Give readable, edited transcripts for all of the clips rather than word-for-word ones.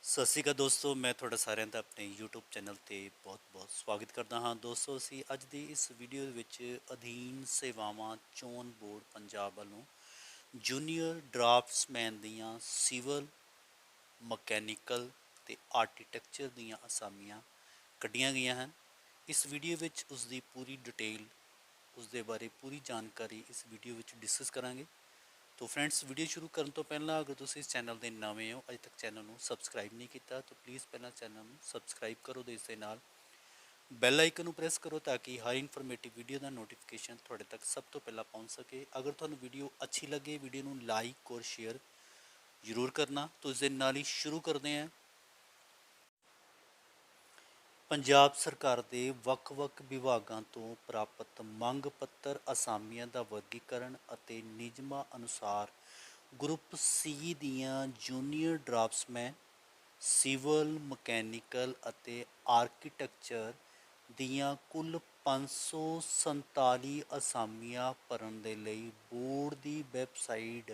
ਸਤਿ ਸ਼੍ਰੀ ਅਕਾਲ ਦੋਸਤੋ, ਮੈਂ ਤੁਹਾਡਾ ਸਾਰਿਆਂ ਦਾ ਆਪਣੇ YouTube ਚੈਨਲ ਤੇ ਬਹੁਤ-ਬਹੁਤ ਸਵਾਗਤ ਕਰਦਾ ਹਾਂ। ਦੋਸਤੋ, ਅਸੀਂ ਅੱਜ ਦੀ ਇਸ ਵੀਡੀਓ ਦੇ ਵਿੱਚ ਅਧੀਨ ਸੇਵਾਵਾਂ ਚੋਣ ਬੋਰਡ ਪੰਜਾਬ ਵੱਲੋਂ ਜੂਨੀਅਰ ਡਰਾਫਟਸਮੈਨ ਦੀਆਂ ਸਿਵਲ, ਮਕੈਨੀਕਲ ਤੇ ਆਰਕੀਟੈਕਚਰ ਦੀਆਂ ਅਸਾਮੀਆਂ ਕੱਢੀਆਂ ਗਈਆਂ ਹਨ। ਇਸ ਵੀਡੀਓ ਵਿੱਚ ਉਸ ਦੀ ਪੂਰੀ ਡਿਟੇਲ, ਉਸ ਦੇ ਬਾਰੇ ਪੂਰੀ ਜਾਣਕਾਰੀ ਇਸ ਵੀਡੀਓ ਵਿੱਚ ਡਿਸਕਸ ਕਰਾਂਗੇ। तो फ्रेंड्स, वीडियो शुरू करने तो पहला अगर तुम इस चैनल के नवे हो, अजे तक चैनल को सबसक्राइब नहीं किया तो प्लीज़ पहला चैनल को सबसक्राइब करो। तो इस नाल बैल आइकन प्रेस करो ताकि हर इनफॉर्मेटिव वीडियो का नोटिफिकेशन थोड़े तक सब तो पहला पहुँच सके। अगर तुहानू वीडियो अच्छी लगे, वीडियो को लाइक और शेयर जरूर करना। तो इस नाल ही शुरू करते हैं। ਪੰਜਾਬ ਸਰਕਾਰ ਦੇ ਵੱਖ-ਵੱਖ ਵਿਭਾਗਾਂ ਤੋਂ ਪ੍ਰਾਪਤ ਮੰਗ ਪੱਤਰ ਅਸਾਮੀਆਂ ਦਾ ਵਰਗੀਕਰਨ ਅਤੇ ਨਿਯਮਾਂ ਅਨੁਸਾਰ ਗਰੁੱਪ ਸੀ ਦੀਆਂ ਜੂਨੀਅਰ ਡਰਾਫਟਸਮੈਨ, ਸਿਵਲ, ਮਕੈਨੀਕਲ ਅਤੇ ਆਰਕੀਟੈਕਚਰ ਦੀਆਂ ਕੁੱਲ 547 ਅਸਾਮੀਆਂ ਭਰਨ ਦੇ ਲਈ ਬੋਰਡ ਦੀ ਵੈਬਸਾਈਟ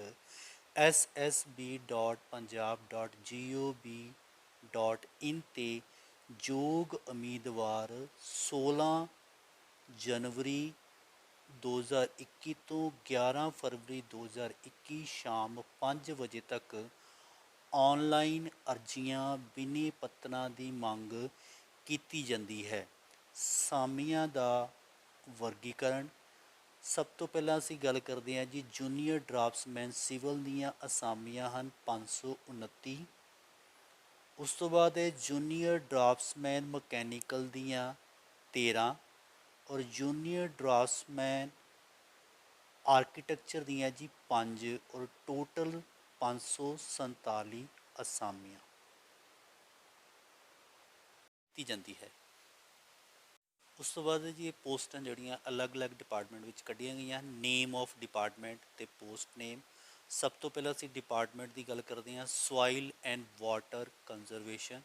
ssb.punjab.gov.in ਤੇ ਯੋਗ ਉਮੀਦਵਾਰ 16 ਜਨਵਰੀ 2021 ਤੋਂ 11 ਫਰਵਰੀ 2021 ਸ਼ਾਮ 5 ਵਜੇ ਤੱਕ ऑनलाइन अर्जियां बिने पत्तरां ਦੀ ਮੰਗ ਕੀਤੀ ਜਾਂਦੀ ਹੈ। ਸਾਮੀਆਂ ਦਾ ਵਰਗੀਕਰਨ। ਸਭ ਤੋਂ ਪਹਿਲਾਂ ਅਸੀਂ ਗੱਲ ਕਰਦੇ ਹਾਂ ਜੀ ਜੂਨੀਅਰ ਡਰਾਫਟਸਮੈਨ ਸਿਵਲ ਦੀਆਂ ਅਸਾਮੀਆਂ ਹਨ 529। ਉਸ ਤੋਂ ਬਾਅਦ ਹੈ ਜੂਨੀਅਰ ਡਰਾਫਟਸਮੈਨ ਮਕੈਨੀਕਲ ਦੀਆਂ 13 ਔਰ ਜੂਨੀਅਰ ਡਰਾਫਟਸਮੈਨ ਆਰਕੀਟੈਕਚਰ ਦੀਆਂ ਜੀ 5 ਔਰ ਟੋਟਲ 547 ਅਸਾਮੀਆਂ ਦਿੱਤੀ ਜਾਂਦੀ ਹੈ। ਉਸ ਤੋਂ ਬਾਅਦ ਜੀ ਇਹ ਪੋਸਟਾਂ ਜਿਹੜੀਆਂ ਅਲੱਗ-ਅਲੱਗ ਡਿਪਾਰਟਮੈਂਟ ਵਿੱਚ ਕੱਢੀਆਂ ਗਈਆਂ। ਨੇਮ ਆਫ ਡਿਪਾਰਟਮੈਂਟ ਤੇ ਪੋਸਟ ਨੇਮ। ਸਭ ਤੋਂ ਪਹਿਲਾਂ ਅਸੀਂ ਡਿਪਾਰਟਮੈਂਟ ਦੀ ਗੱਲ ਕਰਦੇ ਹਾਂ, soil and water conservation.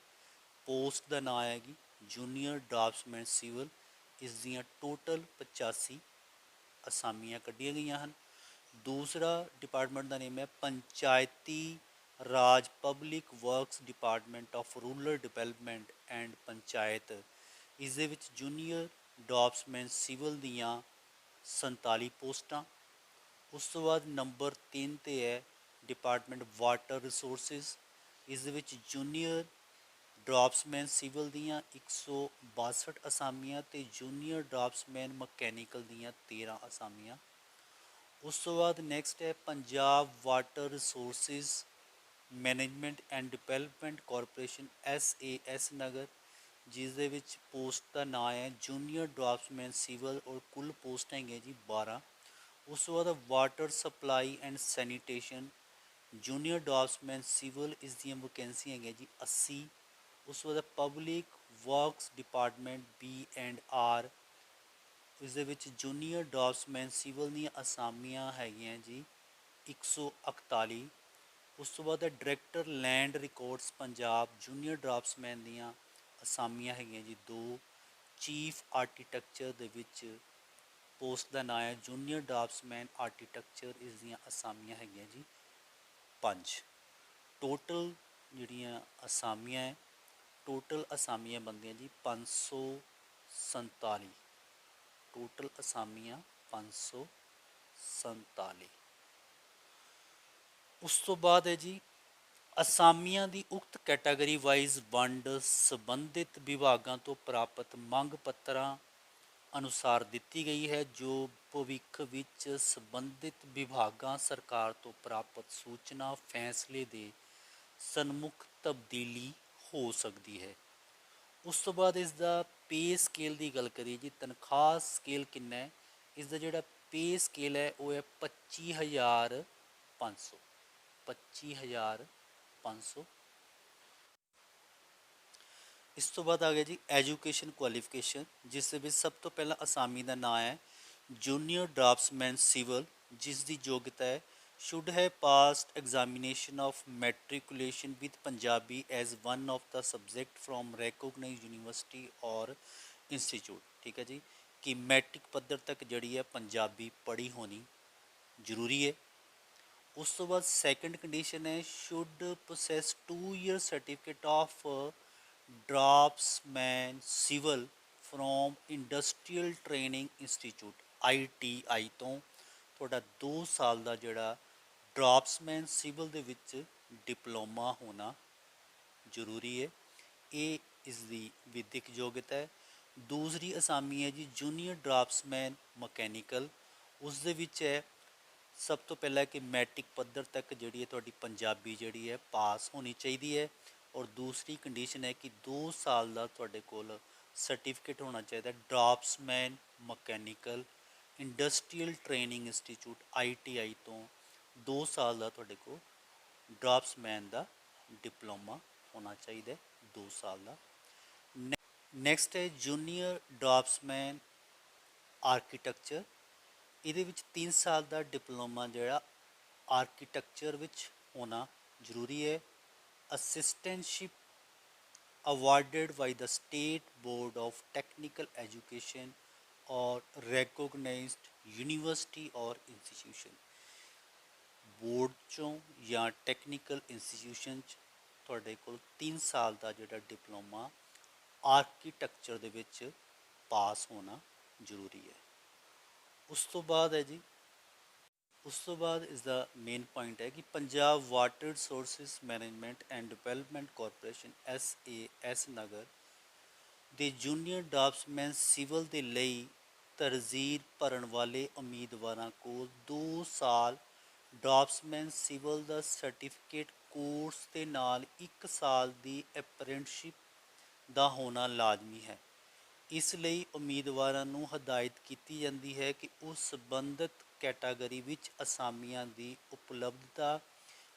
Post ਦਾ ਨਾਂ ਹੈਗੀ ਜੂਨੀਅਰ ਡਰਾਫਟਸਮੈਨ ਸਿਵਲ। ਇਸ ਦੀਆਂ ਟੋਟਲ 85 ਅਸਾਮੀਆਂ ਕੱਢੀਆਂ ਗਈਆਂ ਹਨ। दूसरा डिपार्टमेंट का नेम है Panchayati Raj public works department of rural development and Panchayat. इस दे विच जूनीयर ड्राफ्ट्समैन सिविल दियाँ 47 पोस्टां। उस तो बाद नंबर 3 ते है डिपार्टमेंट वाटर रिसोर्सिस। इस दे विच जूनीयर ड्राफ्ट्समैन सिविल दियाँ 162 असामियाँ ते जूनीयर ड्राफ्ट्समैन मकैनिकल दियाँ 13 असामियाँ। उस तो बाद नैक्सट है Punjab water resources management and development corporation SAS नगर, जिस दे विच पोस्ट का नाम है जूनीयर ड्राफ्ट्समैन सिविल और कुल पोस्ट है जी 12। उस तो बाद water supply and sanitation junior draftsman civil, इस दी वैकेंसी है जी 80। उस तो बाद पब्लिक वर्कस डिपार्टमेंट B&R, इस दे विच जूनीयर ड्राफ्ट्समैन सिविल दी असामियां हैगियां जी 141। उस तो बाद director land records Punjab junior draughtsman दियां असामियां हैगियां जी 2। चीफ आर्कीटैक्चर दे विच पोस्ट का नाम है जूनीयर ड्राफ्ट्समैन आर्कीटैक्चर, इस दियां असामियां हैगियां जी 5। टोटल जिहड़ियां असामियां है, टोटल असामियां बनदियां जी 547। टोटल असामियां 547। उस तो बाद है जी असामियां दी उक्त कैटागरी वाइज वंड संबंधित विभागों तो प्राप्त मंग पत्तरां अनुसार दी गई है, जो भविख विच संबंधित विभागों सरकार तो प्राप्त सूचना फैसले दे सन्मुख तब्दीली हो सकती है। उस तो बाद इसका पे स्केल की गल करिए जी, तनख्वाह स्केल किन्ना है। इसका जोड़ा पे स्केल है वो है 25,500। 25,500। इस तो बाद आ गया जी एजुकेशन क्वालिफिकेशन, जिस विच सब तो पहला असामी का नाम है जूनीयर ड्राफ्ट्समैन सिविल, जिसकी योग्यता है शुड है passed examination of matriculation with Punjabi as one of the subject from recognised university और इंस्टीट्यूट। ठीक है जी, कि मैट्रिक पद्धर तक जड़ी है पंजाबी पढ़ी होनी जरूरी है। ਉਸ ਤੋਂ ਬਾਅਦ ਸੈਕੰਡ ਕੰਡੀਸ਼ਨ ਹੈ should possess 2 year certificate of draftsman civil from industrial training institute ITI ਤੋਂ ਤੁਹਾਡਾ 2 ਸਾਲ ਦਾ ਜਿਹੜਾ ਡਰਾਫਟਸਮੈਨ ਸਿਵਲ ਦੇ ਵਿੱਚ ਡਿਪਲੋਮਾ ਹੋਣਾ ਜ਼ਰੂਰੀ ਹੈ। ਇਹ ਇਸ ਦੀ ਵਿਦਿਅਕ ਯੋਗਤਾ ਹੈ। ਦੂਸਰੀ ਅਸਾਮੀ ਹੈ ਜੀ ਜੂਨੀਅਰ ਡਰਾਫਟਸਮੈਨ ਮਕੈਨੀਕਲ, ਉਸ ਦੇ ਵਿੱਚ ਹੈ ਸਭ ਤੋਂ ਪਹਿਲਾਂ ਕਿ ਮੈਟ੍ਰਿਕ ਪੱਧਰ ਤੱਕ ਜਿਹੜੀ ਹੈ ਤੁਹਾਡੀ ਪੰਜਾਬੀ ਜਿਹੜੀ ਹੈ ਪਾਸ ਹੋਣੀ ਚਾਹੀਦੀ ਹੈ। ਔਰ ਦੂਸਰੀ ਕੰਡੀਸ਼ਨ ਹੈ ਕਿ 2 ਸਾਲ ਦਾ ਤੁਹਾਡੇ ਕੋਲ ਸਰਟੀਫਿਕੇਟ ਹੋਣਾ ਚਾਹੀਦਾ draughtsman mechanical industrial training institute ITI ਤੋਂ 2 ਸਾਲ ਦਾ ਤੁਹਾਡੇ ਕੋਲ ਡਰਾਫਟਸਮੈਨ ਦਾ ਡਿਪਲੋਮਾ ਹੋਣਾ ਚਾਹੀਦਾ 2 ਸਾਲ ਦਾ। ਨੈਕਸਟ ਹੈ ਜੂਨੀਅਰ ਡਰਾਫਟਸਮੈਨ ਆਰਕੀਟੈਕਚਰ, ਇਹਦੇ ਵਿੱਚ 3 ਸਾਲ ਦਾ ਡਿਪਲੋਮਾ ਜਿਹੜਾ ਆਰਕੀਟੈਕਚਰ ਵਿੱਚ ਹੋਣਾ ਜ਼ਰੂਰੀ ਹੈ। Assistantship awarded by the state board of technical education or recognized university or institution, board ਚੋਂ ਜਾਂ ਟੈਕਨੀਕਲ ਇੰਸਟੀਟਿਊਸ਼ਨ 'ਚ ਤੁਹਾਡੇ ਕੋਲ 3 ਸਾਲ ਦਾ ਜਿਹੜਾ ਡਿਪਲੋਮਾ ਆਰਕੀਟੈਕਚਰ ਦੇ ਵਿੱਚ ਪਾਸ ਹੋਣਾ ਜ਼ਰੂਰੀ ਹੈ। ਉਸ ਤੋਂ ਬਾਅਦ ਹੈ ਜੀ ਉਸ ਤੋਂ ਬਾਅਦ ਇਸ ਦਾ ਮੇਨ ਪੁਆਇੰਟ ਹੈ ਕਿ Punjab water resources management and development corporation SAS ਨਗਰ ਦੇ ਜੂਨੀਅਰ ਡਰਾਫਟਸਮੈਨ ਸਿਵਲ ਦੇ ਲਈ ਤਰਜੀਹ ਭਰਨ ਵਾਲੇ ਉਮੀਦਵਾਰਾਂ ਕੋਲ 2 ਸਾਲ ਡਰਾਫਟਸਮੈਨ ਸਿਵਲ ਦਾ ਸਰਟੀਫਿਕੇਟ ਕੋਰਸ ਦੇ ਨਾਲ 1 ਸਾਲ ਦੀ ਅਪ੍ਰੈਂਟਿਸਸ਼ਿਪ ਦਾ ਹੋਣਾ ਲਾਜ਼ਮੀ ਹੈ। ਇਸ ਲਈ ਉਮੀਦਵਾਰਾਂ ਨੂੰ ਹਦਾਇਤ ਕੀਤੀ ਜਾਂਦੀ ਹੈ ਕਿ ਉਹ ਸੰਬੰਧਿਤ ਕੈਟਾਗਰੀ ਵਿੱਚ ਅਸਾਮੀਆਂ ਦੀ ਉਪਲਬਧਤਾ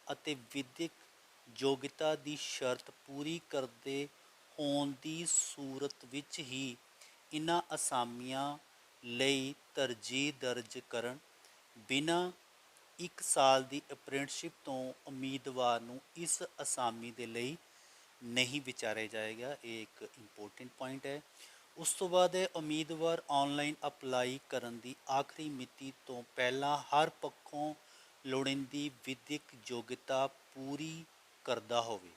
ਅਤੇ ਵਿਦਿਅਕ ਯੋਗਤਾ ਦੀ ਸ਼ਰਤ ਪੂਰੀ ਕਰਦੇ ਹੋਣ ਦੀ ਸੂਰਤ ਵਿੱਚ ਹੀ ਇਹਨਾਂ ਅਸਾਮੀਆਂ ਲਈ ਤਰਜੀਹ ਦਰਜ ਕਰਨ। ਬਿਨਾਂ 1 ਸਾਲ ਦੀ ਅਪ੍ਰੈਂਟਿਸਸ਼ਿਪ ਤੋਂ ਉਮੀਦਵਾਰ ਨੂੰ ਇਸ ਅਸਾਮੀ ਦੇ ਲਈ ਨਹੀਂ ਵਿਚਾਰਿਆ ਜਾਏਗਾ। ਇਹ ਇੱਕ ਇੰਪੋਰਟੈਂਟ ਪੁਆਇੰਟ ਹੈ। ਉਸ ਤੋਂ ਬਾਅਦ ਹੈ ਉਮੀਦਵਾਰ ਆਨਲਾਈਨ ਅਪਲਾਈ ਕਰਨ ਦੀ ਆਖਰੀ ਮਿਤੀ ਤੋਂ ਪਹਿਲਾਂ ਹਰ ਪੱਖੋਂ ਲੋੜੀਂਦੀ ਵਿਦਿਅਕ ਯੋਗਤਾ ਪੂਰੀ ਕਰਦਾ ਹੋਵੇ।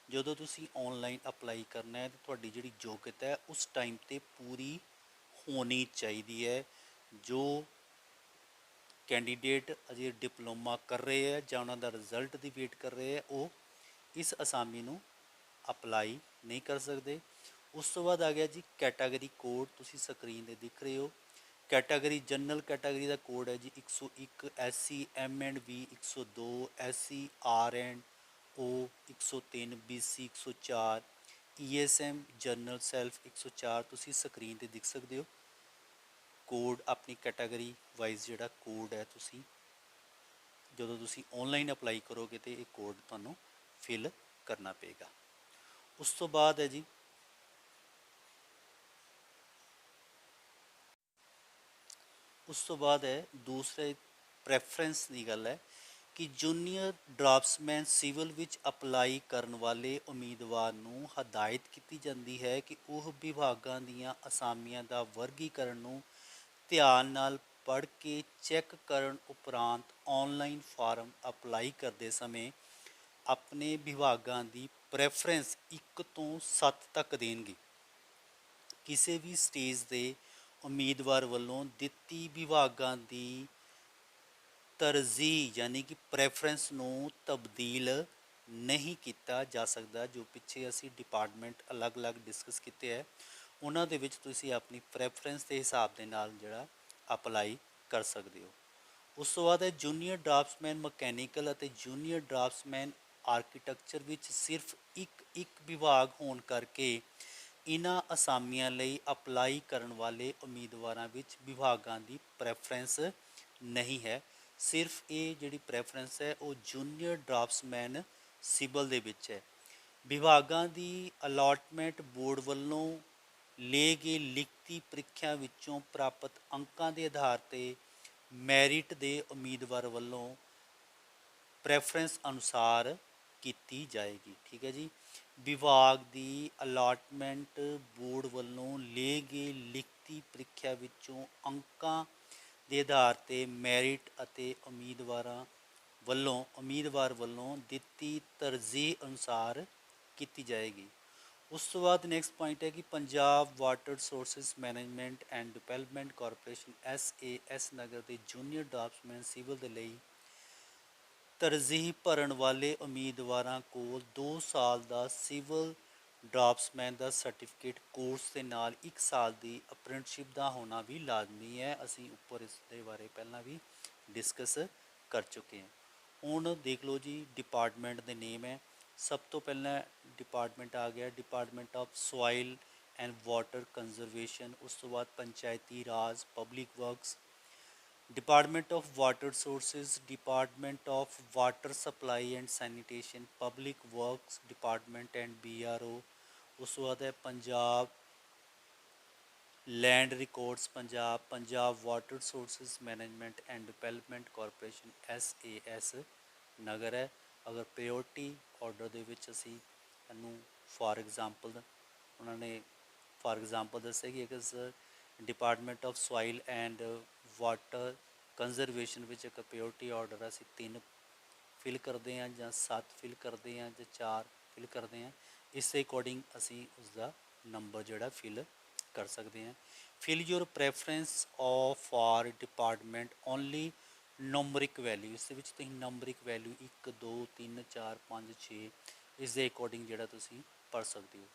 ਜਦੋਂ ਤੁਸੀਂ ਆਨਲਾਈਨ ਅਪਲਾਈ ਕਰਨਾ ਹੈ ਤਾਂ ਤੁਹਾਡੀ ਜਿਹੜੀ ਯੋਗਤਾ ਹੈ ਉਸ ਟਾਈਮ 'ਤੇ ਪੂਰੀ ਹੋਣੀ ਚਾਹੀਦੀ ਹੈ। ਜੋ ਕੈਂਡੀਡੇਟ ਅਜੇ ਡਿਪਲੋਮਾ ਕਰ ਰਹੇ ਹੈ ਜਾਂ ਉਹਨਾਂ ਦਾ ਰਿਜ਼ਲਟ ਦੀ ਵੇਟ ਕਰ ਰਹੇ ਹੈ ਉਹ ਇਸ ਅਸਾਮੀ ਨੂੰ ਅਪਲਾਈ ਨਹੀਂ ਕਰ ਸਕਦੇ। ਉਸ ਤੋਂ ਬਾਅਦ ਆ ਗਿਆ ਜੀ ਕੈਟਾਗਰੀ ਕੋਡ, ਤੁਸੀਂ ਸਕਰੀਨ 'ਤੇ ਦਿਖ ਰਹੇ ਹੋ। ਕੈਟਾਗਰੀ ਜਨਰਲ ਕੈਟਾਗਰੀ ਦਾ ਕੋਡ ਹੈ ਜੀ 101, SC M&V 102, SC R&O 103, BC 104, ESM general self 104। ਤੁਸੀਂ ਸਕਰੀਨ 'ਤੇ ਦਿਖ ਸਕਦੇ ਹੋ ਕੋਡ ਆਪਣੀ ਕੈਟਾਗਰੀ ਵਾਈਜ਼ ਜਿਹੜਾ ਕੋਡ ਹੈ ਤੁਸੀਂ ਜਦੋਂ ਤੁਸੀਂ ਆਨਲਾਈਨ ਅਪਲਾਈ ਕਰੋਗੇ ਤਾਂ ਇਹ ਕੋਡ ਤੁਹਾਨੂੰ ਫਿਲ ਕਰਨਾ ਪਏਗਾ। ਉਸ ਤੋਂ ਬਾਅਦ ਹੈ ਜੀ ਉਸ ਤੋਂ ਬਾਅਦ ਹੈ ਦੂਸਰੇ ਪ੍ਰੈਫਰੈਂਸ ਦੀ ਗੱਲ ਹੈ ਕਿ ਜੂਨੀਅਰ ਡਰਾਫਟਸਮੈਨ ਸਿਵਲ ਵਿੱਚ ਅਪਲਾਈ ਕਰਨ ਵਾਲੇ ਉਮੀਦਵਾਰ ਨੂੰ ਹਦਾਇਤ ਕੀਤੀ ਜਾਂਦੀ ਹੈ ਕਿ ਉਹ ਵਿਭਾਗਾਂ ਦੀਆਂ ਅਸਾਮੀਆਂ ਦਾ ਵਰਗੀਕਰਨ ਨੂੰ ਧਿਆਨ ਨਾਲ ਪੜ੍ਹ ਕੇ ਚੈੱਕ ਕਰਨ ਉਪਰੰਤ ਆਨਲਾਈਨ ਫਾਰਮ ਅਪਲਾਈ ਕਰਦੇ ਸਮੇਂ ਆਪਣੇ ਵਿਭਾਗਾਂ ਦੀ ਪ੍ਰੈਫਰੈਂਸ 1 ਤੋਂ 7 ਤੱਕ ਦੇਣਗੇ। ਕਿਸੇ ਵੀ ਸਟੇਜ ਦੇ ਉਮੀਦਵਾਰ ਵੱਲੋਂ ਦਿੱਤੀ ਵਿਭਾਗਾਂ ਦੀ ਤਰਜੀਹ ਯਾਨੀ ਕਿ ਪ੍ਰੈਫਰੈਂਸ ਨੂੰ ਤਬਦੀਲ ਨਹੀਂ ਕੀਤਾ ਜਾ ਸਕਦਾ। ਜੋ ਪਿੱਛੇ ਅਸੀਂ ਡਿਪਾਰਟਮੈਂਟ ਅਲੱਗ-ਅਲੱਗ ਡਿਸਕਸ ਕੀਤੇ ਹੈ ਉਹਨਾਂ ਦੇ ਵਿੱਚ ਤੁਸੀਂ ਆਪਣੀ ਪ੍ਰੈਫਰੈਂਸ ਦੇ ਹਿਸਾਬ ਦੇ ਨਾਲ ਜਿਹੜਾ ਅਪਲਾਈ ਕਰ ਸਕਦੇ ਹੋ। ਉਸ ਤੋਂ ਬਾਅਦ ਹੈ ਜੂਨੀਅਰ ਡਰਾਫਟਸਮੈਨ ਮਕੈਨੀਕਲ ਅਤੇ ਜੂਨੀਅਰ ਡਰਾਫਟਸਮੈਨ ਆਰਕੀਟੈਕਚਰ ਵਿੱਚ ਸਿਰਫ ਇੱਕ ਵਿਭਾਗ ਹੋਣ ਕਰਕੇ ਇਹਨਾਂ ਅਸਾਮੀਆਂ ਲਈ ਅਪਲਾਈ ਕਰਨ ਵਾਲੇ ਉਮੀਦਵਾਰਾਂ ਵਿੱਚ ਵਿਭਾਗਾਂ ਦੀ ਪ੍ਰੈਫਰੈਂਸ ਨਹੀਂ ਹੈ। ਸਿਰਫ ਇਹ ਜਿਹੜੀ ਪ੍ਰੈਫਰੈਂਸ ਹੈ ਉਹ ਜੂਨੀਅਰ ਡਰਾਫਟਸਮੈਨ ਸਿਵਲ ਦੇ ਵਿੱਚ ਹੈ। ਵਿਭਾਗਾਂ ਦੀ ਅਲਾਟਮੈਂਟ ਬੋਰਡ ਵੱਲੋਂ ਲਏ ਗਏ ਲਿਖਤੀ ਪ੍ਰੀਖਿਆ ਵਿੱਚੋਂ ਪ੍ਰਾਪਤ ਅੰਕਾਂ ਦੇ ਆਧਾਰ 'ਤੇ ਮੈਰਿਟ ਦੇ ਉਮੀਦਵਾਰ ਵੱਲੋਂ ਪ੍ਰੈਫਰੈਂਸ ਅਨੁਸਾਰ ਕੀਤੀ ਜਾਏਗੀ। ਠੀਕ ਹੈ ਜੀ। ਵਿਭਾਗ ਦੀ ਅਲਾਟਮੈਂਟ ਬੋਰਡ ਵੱਲੋਂ ਲਏ ਗਏ ਲਿਖਤੀ ਪ੍ਰੀਖਿਆ ਵਿੱਚੋਂ ਅੰਕਾਂ ਦੇ ਆਧਾਰ 'ਤੇ ਮੈਰਿਟ ਅਤੇ ਉਮੀਦਵਾਰਾਂ ਵੱਲੋਂ ਉਮੀਦਵਾਰ ਵੱਲੋਂ ਦਿੱਤੀ ਤਰਜੀਹ ਅਨੁਸਾਰ ਕੀਤੀ ਜਾਏਗੀ। ਉਸ ਤੋਂ ਬਾਅਦ ਨੈਕਸਟ ਪੁਆਇੰਟ ਹੈ ਕਿ Punjab water resources management and development corporation SAS ਨਗਰ ਦੇ ਜੂਨੀਅਰ ਡਰਾਫਟਸਮੈਨ ਸਿਵਲ ਦੇ ਲਈ ਤਰਜੀਹ ਭਰਨ ਵਾਲੇ ਉਮੀਦਵਾਰਾਂ ਕੋਲ 2 ਸਾਲ ਦਾ ਸਿਵਲ ਡਰਾਫਟਸਮੈਨ ਦਾ ਸਰਟੀਫਿਕੇਟ ਕੋਰਸ ਦੇ ਨਾਲ 1 ਸਾਲ ਦੀ ਅਪ੍ਰੈਂਟਿਸਸ਼ਿਪ ਦਾ ਹੋਣਾ ਵੀ ਲਾਜ਼ਮੀ ਹੈ। ਅਸੀਂ ਉੱਪਰ ਇਸ ਦੇ ਬਾਰੇ ਪਹਿਲਾਂ ਵੀ ਡਿਸਕਸ ਕਰ ਚੁੱਕੇ ਹਾਂ। ਹੁਣ ਦੇਖ ਲਓ ਜੀ, ਡਿਪਾਰਟਮੈਂਟ ਦੇ ਨੇਮ ਹੈ। ਸਭ ਤੋਂ ਪਹਿਲਾਂ ਡਿਪਾਰਟਮੈਂਟ ਆ ਗਿਆ department of soil and water conservation. ਉਸ ਤੋਂ ਬਾਅਦ Panchayati Raj, public works, department of water resources, department of water supply and sanitation, public works department and BRO। उस बाद है Punjab land records Punjab, Punjab water resources management and development corporation SAS Nagar है। अगर priority order ਦੇ ਵਿੱਚ ਅਸੀਂ ਇਹਨੂੰ फॉर एग्जांपल उन्होंने फॉर एग्जांपल ਦੱਸਿਆ ਕਿ ਅਗਰ department of soil and water conservation ਵਿੱਚ ਇੱਕ ਪ੍ਰਾਇਓਰਟੀ ਆਰਡਰ ਅਸੀਂ 3 ਫਿਲ ਕਰਦੇ ਹਾਂ ਜਾਂ 7 ਫਿਲ ਕਰਦੇ ਹਾਂ ਜਾਂ 4 ਫਿਲ ਕਰਦੇ ਹਾਂ, ਇਸ ਦੇ ਅਕੋਰਡਿੰਗ ਅਸੀਂ ਉਸ ਦਾ ਨੰਬਰ ਜਿਹੜਾ ਫਿਲ ਕਰ ਸਕਦੇ ਹਾਂ। Fill your preference of for department only numeric value, ਇਸ ਦੇ ਵਿੱਚ ਤੁਸੀਂ ਨੰਬਰਿਕ ਵੈਲਿਊ 1 2 3 4 5 6 ਇਸ ਦੇ ਅਕੋਰਡਿੰਗ ਜਿਹੜਾ ਤੁਸੀਂ ਪੜ੍ਹ ਸਕਦੇ ਹੋ।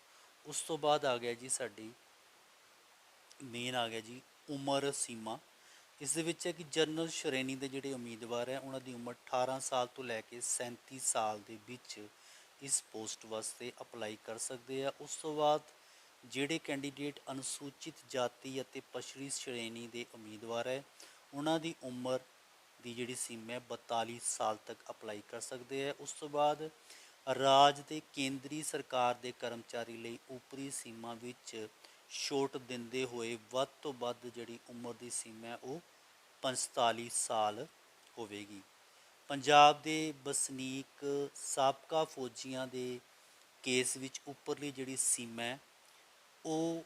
ਉਸ ਤੋਂ ਬਾਅਦ ਆ ਗਿਆ ਜੀ ਸਾਡੀ ਮੇਨ ਆ ਗਿਆ ਜੀ ਉਮਰ ਸੀਮਾ। ਇਸ ਦੇ ਵਿੱਚ ਹੈ ਕਿ ਜਨਰਲ ਸ਼੍ਰੇਣੀ ਦੇ ਜਿਹੜੇ ਉਮੀਦਵਾਰ ਹੈ ਉਹਨਾਂ ਦੀ ਉਮਰ 18 ਸਾਲ ਤੋਂ ਲੈ ਕੇ 37 ਸਾਲ ਦੇ ਵਿੱਚ ਇਸ ਪੋਸਟ ਵਾਸਤੇ ਅਪਲਾਈ ਕਰ ਸਕਦੇ ਆ। ਉਸ ਤੋਂ ਬਾਅਦ ਜਿਹੜੇ ਕੈਂਡੀਡੇਟ ਅਨੁਸੂਚਿਤ ਜਾਤੀ ਅਤੇ ਪਛੜੀ ਸ਼੍ਰੇਣੀ ਦੇ ਉਮੀਦਵਾਰ ਹੈ ਉਹਨਾਂ ਦੀ ਉਮਰ ਦੀ ਜਿਹੜੀ ਸੀਮਾ ਹੈ 42 ਸਾਲ ਤੱਕ ਅਪਲਾਈ ਕਰ ਸਕਦੇ ਆ। ਉਸ ਤੋਂ ਬਾਅਦ ਰਾਜ ਦੇ ਕੇਂਦਰੀ ਸਰਕਾਰ ਦੇ ਕਰਮਚਾਰੀ ਲਈ ਉਪਰੀ ਸੀਮਾ ਵਿੱਚ ਛੋਟ ਦਿੰਦੇ ਹੋਏ ਵੱਧ ਤੋਂ ਵੱਧ ਜਿਹੜੀ ਉਮਰ ਦੀ ਸੀਮਾ ਹੈ ਉਹ 45 ਸਾਲ ਹੋਵੇਗੀ। ਪੰਜਾਬ ਦੇ ਵਸਨੀਕ ਸਾਬਕਾ ਫੌਜੀਆਂ ਦੇ ਕੇਸ ਵਿੱਚ ਉੱਪਰਲੀ ਜਿਹੜੀ ਸੀਮਾ ਹੈ ਉਹ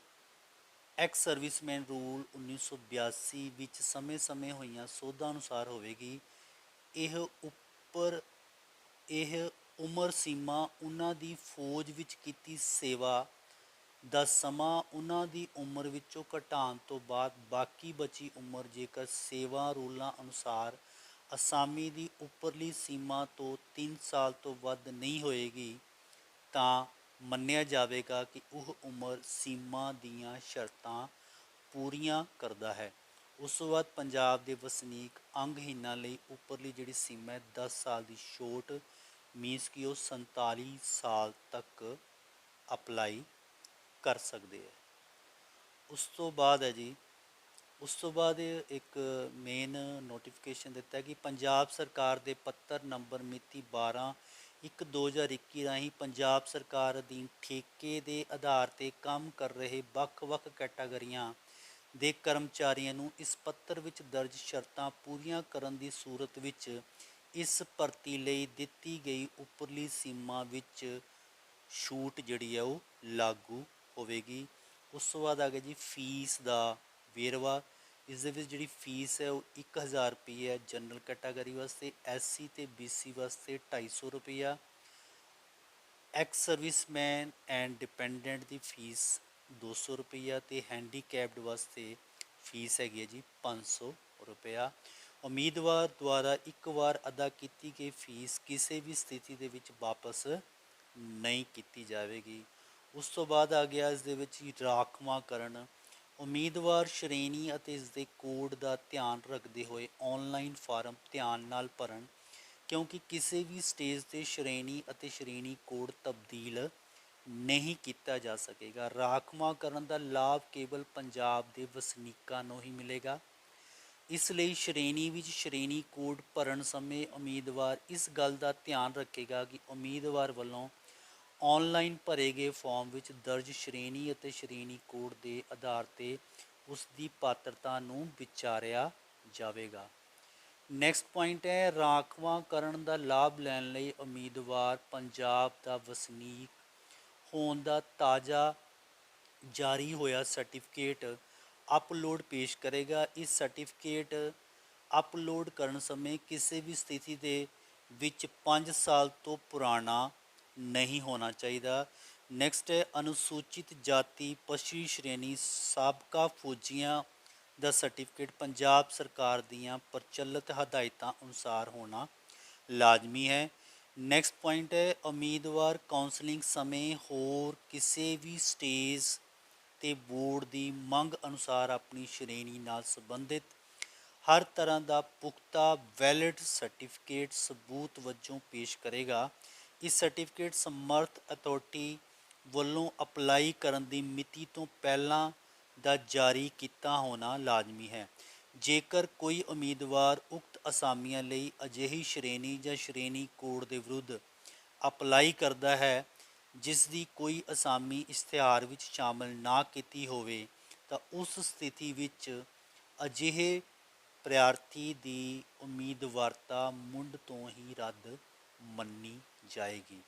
ਐਕਸ ਸਰਵਿਸਮੈਨ ਰੂਲ 1982 ਵਿੱਚ ਸਮੇਂ-ਸਮੇਂ ਹੋਈਆਂ ਸੋਧਾਂ ਅਨੁਸਾਰ ਹੋਵੇਗੀ। ਇਹ ਉਮਰ ਸੀਮਾ ਉਹਨਾਂ ਦੀ ਫੌਜ ਵਿੱਚ ਕੀਤੀ ਸੇਵਾ ਦਾ ਸਮਾਂ ਉਹਨਾਂ ਦੀ ਉਮਰ ਵਿੱਚੋਂ ਘਟਾਉਣ ਤੋਂ ਬਾਅਦ ਬਾਕੀ ਬਚੀ ਉਮਰ ਜੇਕਰ ਸੇਵਾ ਰੂਲਾਂ ਅਨੁਸਾਰ ਅਸਾਮੀ ਦੀ ਉੱਪਰਲੀ ਸੀਮਾ ਤੋਂ 3 ਸਾਲ ਤੋਂ ਵੱਧ ਨਹੀਂ ਹੋਏਗੀ ਤਾਂ ਮੰਨਿਆ ਜਾਵੇਗਾ ਕਿ ਉਹ ਉਮਰ ਸੀਮਾ ਦੀਆਂ ਸ਼ਰਤਾਂ ਪੂਰੀਆਂ ਕਰਦਾ ਹੈ। ਉਸ ਤੋਂ ਬਾਅਦ ਪੰਜਾਬ ਦੇ ਵਸਨੀਕ ਅੰਗਹੀਣਾਂ ਲਈ ਉੱਪਰਲੀ ਜਿਹੜੀ ਸੀਮਾ ਹੈ 10 ਸਾਲ ਦੀ ਛੋਟ ਮੀਨਸ ਕਿ ਉਹ 47 ਸਾਲ ਤੱਕ ਅਪਲਾਈ ਕਰ ਸਕਦੇ ਹੈ। ਉਸ ਤੋਂ ਬਾਅਦ ਹੈ ਜੀ ਉਸ ਤੋਂ ਬਾਅਦ ਇੱਕ ਮੇਨ ਨੋਟੀਫਿਕੇਸ਼ਨ ਦਿੱਤਾ ਕਿ ਪੰਜਾਬ ਸਰਕਾਰ ਦੇ ਪੱਤਰ ਨੰਬਰ ਮਿਤੀ 12/1/2021 ਰਾਹੀਂ ਪੰਜਾਬ ਸਰਕਾਰ ਅਧੀਨ ਠੇਕੇ ਦੇ ਆਧਾਰ 'ਤੇ ਕੰਮ ਕਰ ਰਹੇ ਵੱਖ-ਵੱਖ ਕੈਟਾਗਰੀਆਂ ਦੇ ਕਰਮਚਾਰੀਆਂ ਨੂੰ ਇਸ ਪੱਤਰ ਵਿੱਚ ਦਰਜ ਸ਼ਰਤਾਂ ਪੂਰੀਆਂ ਕਰਨ ਦੀ ਸੂਰਤ ਵਿੱਚ ਇਸ ਭਰਤੀ ਲਈ ਦਿੱਤੀ ਗਈ ਉੱਪਰਲੀ ਸੀਮਾ ਵਿੱਚ ਛੂਟ ਜਿਹੜੀ ਹੈ ਉਹ ਲਾਗੂ ਹੋਵੇਗੀ। ਉਸ ਤੋਂ ਬਾਅਦ ਆ ਗਿਆ ਜੀ ਫੀਸ ਦਾ ਵੇਰਵਾ। ਇਸ ਦੇ ਵਿੱਚ ਜਿਹੜੀ ਫੀਸ ਹੈ ਉਹ 1000 ਰੁਪਏ ਹੈ ਜਨਰਲ ਕੈਟਾਗਰੀ ਵਾਸਤੇ, SC ਅਤੇ BC ਵਾਸਤੇ 250 ਰੁਪਈਆ, ex serviceman and dependent the fees 200 ਰੁਪਈਆ ਅਤੇ ਹੈਂਡੀਕੈਪਡ ਵਾਸਤੇ ਫੀਸ ਹੈਗੀ ਹੈ ਜੀ 500 ਰੁਪਇਆ। ਉਮੀਦਵਾਰ ਦੁਆਰਾ ਇੱਕ ਵਾਰ ਅਦਾ ਕੀਤੀ ਗਈ ਫੀਸ ਕਿਸੇ ਵੀ ਸਥਿਤੀ ਦੇ ਵਿੱਚ ਵਾਪਸ ਨਹੀਂ ਕੀਤੀ ਜਾਵੇਗੀ। ਉਸ ਤੋਂ ਬਾਅਦ ਆ ਗਿਆ ਇਸ ਦੇ ਵਿੱਚ ਰਾਖਵਾਂਕਰਨ। ਉਮੀਦਵਾਰ ਸ਼੍ਰੇਣੀ ਅਤੇ ਇਸ ਦੇ ਕੋਡ ਦਾ ਧਿਆਨ ਰੱਖਦੇ ਹੋਏ ਔਨਲਾਈਨ ਫਾਰਮ ਧਿਆਨ ਨਾਲ ਭਰਨ ਕਿਉਂਕਿ ਕਿਸੇ ਵੀ ਸਟੇਜ 'ਤੇ ਸ਼੍ਰੇਣੀ ਅਤੇ ਸ਼੍ਰੇਣੀ ਕੋਡ ਤਬਦੀਲ ਨਹੀਂ ਕੀਤਾ ਜਾ ਸਕੇਗਾ। ਰਾਖਵਾਂਕਰਨ ਦਾ ਲਾਭ ਕੇਵਲ ਪੰਜਾਬ ਦੇ ਵਸਨੀਕਾਂ ਨੂੰ ਹੀ ਮਿਲੇਗਾ। ਇਸ ਲਈ ਸ਼੍ਰੇਣੀ ਵਿੱਚ ਸ਼੍ਰੇਣੀ ਕੋਡ ਭਰਨ ਸਮੇਂ ਉਮੀਦਵਾਰ ਇਸ ਗੱਲ ਦਾ ਧਿਆਨ ਰੱਖੇਗਾ ਕਿ ਉਮੀਦਵਾਰ ਵੱਲੋਂ ਔਨਲਾਈਨ ਭਰੇ ਗਏ ਫਾਰਮ ਵਿੱਚ ਦਰਜ ਸ਼੍ਰੇਣੀ ਅਤੇ ਸ਼੍ਰੇਣੀ ਕੋਡ ਦੇ ਆਧਾਰ 'ਤੇ ਉਸ ਦੀ ਪਾਤਰਤਾ ਨੂੰ ਵਿਚਾਰਿਆ ਜਾਵੇਗਾ। ਨੈਕਸਟ ਪੁਆਇੰਟ ਹੈ ਰਾਖਵਾਂਕਰਨ ਦਾ ਲਾਭ ਲੈਣ ਲਈ ਉਮੀਦਵਾਰ ਪੰਜਾਬ ਦਾ ਵਸਨੀਕ ਹੋਣ ਦਾ ਤਾਜ਼ਾ ਜਾਰੀ ਹੋਇਆ ਸਰਟੀਫਿਕੇਟ ਅਪਲੋਡ ਪੇਸ਼ ਕਰੇਗਾ। ਇਸ ਸਰਟੀਫਿਕੇਟ ਅਪਲੋਡ ਕਰਨ ਸਮੇਂ ਕਿਸੇ ਵੀ ਸਥਿਤੀ ਦੇ ਵਿੱਚ 5 ਸਾਲ ਤੋਂ ਪੁਰਾਣਾ ਨਹੀਂ ਹੋਣਾ ਚਾਹੀਦਾ। ਨੈਕਸਟ ਹੈ ਅਨੁਸੂਚਿਤ ਜਾਤੀ ਪਛੜੀ ਸ਼੍ਰੇਣੀ ਸਾਬਕਾ ਫੌਜੀਆਂ ਦਾ ਸਰਟੀਫਿਕੇਟ ਪੰਜਾਬ ਸਰਕਾਰ ਦੀਆਂ ਪ੍ਰਚਲਿਤ ਹਦਾਇਤਾਂ ਅਨੁਸਾਰ ਹੋਣਾ ਲਾਜ਼ਮੀ ਹੈ। ਨੈਕਸਟ ਪੁਆਇੰਟ ਹੈ ਉਮੀਦਵਾਰ ਕਾਉਂਸਲਿੰਗ ਸਮੇਂ ਹੋਰ ਕਿਸੇ ਵੀ ਸਟੇਜ ਤੇ ਬੋਰਡ ਦੀ ਮੰਗ ਅਨੁਸਾਰ ਆਪਣੀ ਸ਼੍ਰੇਣੀ ਨਾਲ ਸੰਬੰਧਿਤ ਹਰ ਤਰ੍ਹਾਂ ਦਾ ਪੁਖਤਾ ਵੈਲਿਡ ਸਰਟੀਫਿਕੇਟ ਸਬੂਤ ਵਜੋਂ ਪੇਸ਼ ਕਰੇਗਾ। ਇਸ ਸਰਟੀਫਿਕੇਟ ਸਮਰੱਥ ਅਥਾਰਟੀ ਵੱਲੋਂ ਅਪਲਾਈ ਕਰਨ ਦੀ ਮਿਤੀ ਤੋਂ ਪਹਿਲਾਂ ਦਾ ਜਾਰੀ ਕੀਤਾ ਹੋਣਾ ਲਾਜ਼ਮੀ ਹੈ। ਜੇਕਰ ਕੋਈ ਉਮੀਦਵਾਰ ਉਕਤ ਅਸਾਮੀਆਂ ਲਈ ਅਜਿਹੀ ਸ਼੍ਰੇਣੀ ਜਾਂ ਸ਼੍ਰੇਣੀ ਕੋਡ ਦੇ ਵਿਰੁੱਧ ਅਪਲਾਈ ਕਰਦਾ ਹੈ ਜਿਸ ਦੀ ਕੋਈ ਅਸਾਮੀ ਇਸ਼ਤਿਹਾਰ ਵਿੱਚ ਸ਼ਾਮਲ ਨਾ ਕੀਤੀ ਹੋਵੇ ਤਾਂ ਉਸ ਸਥਿਤੀ ਵਿੱਚ ਅਜਿਹੇ ਪ੍ਰਾਰਥੀ ਦੀ ਉਮੀਦਵਾਰਤਾ ਮੁੱਢ ਤੋਂ ਹੀ ਰੱਦ ਮੰਨੀ ਜਾਏਗੀ।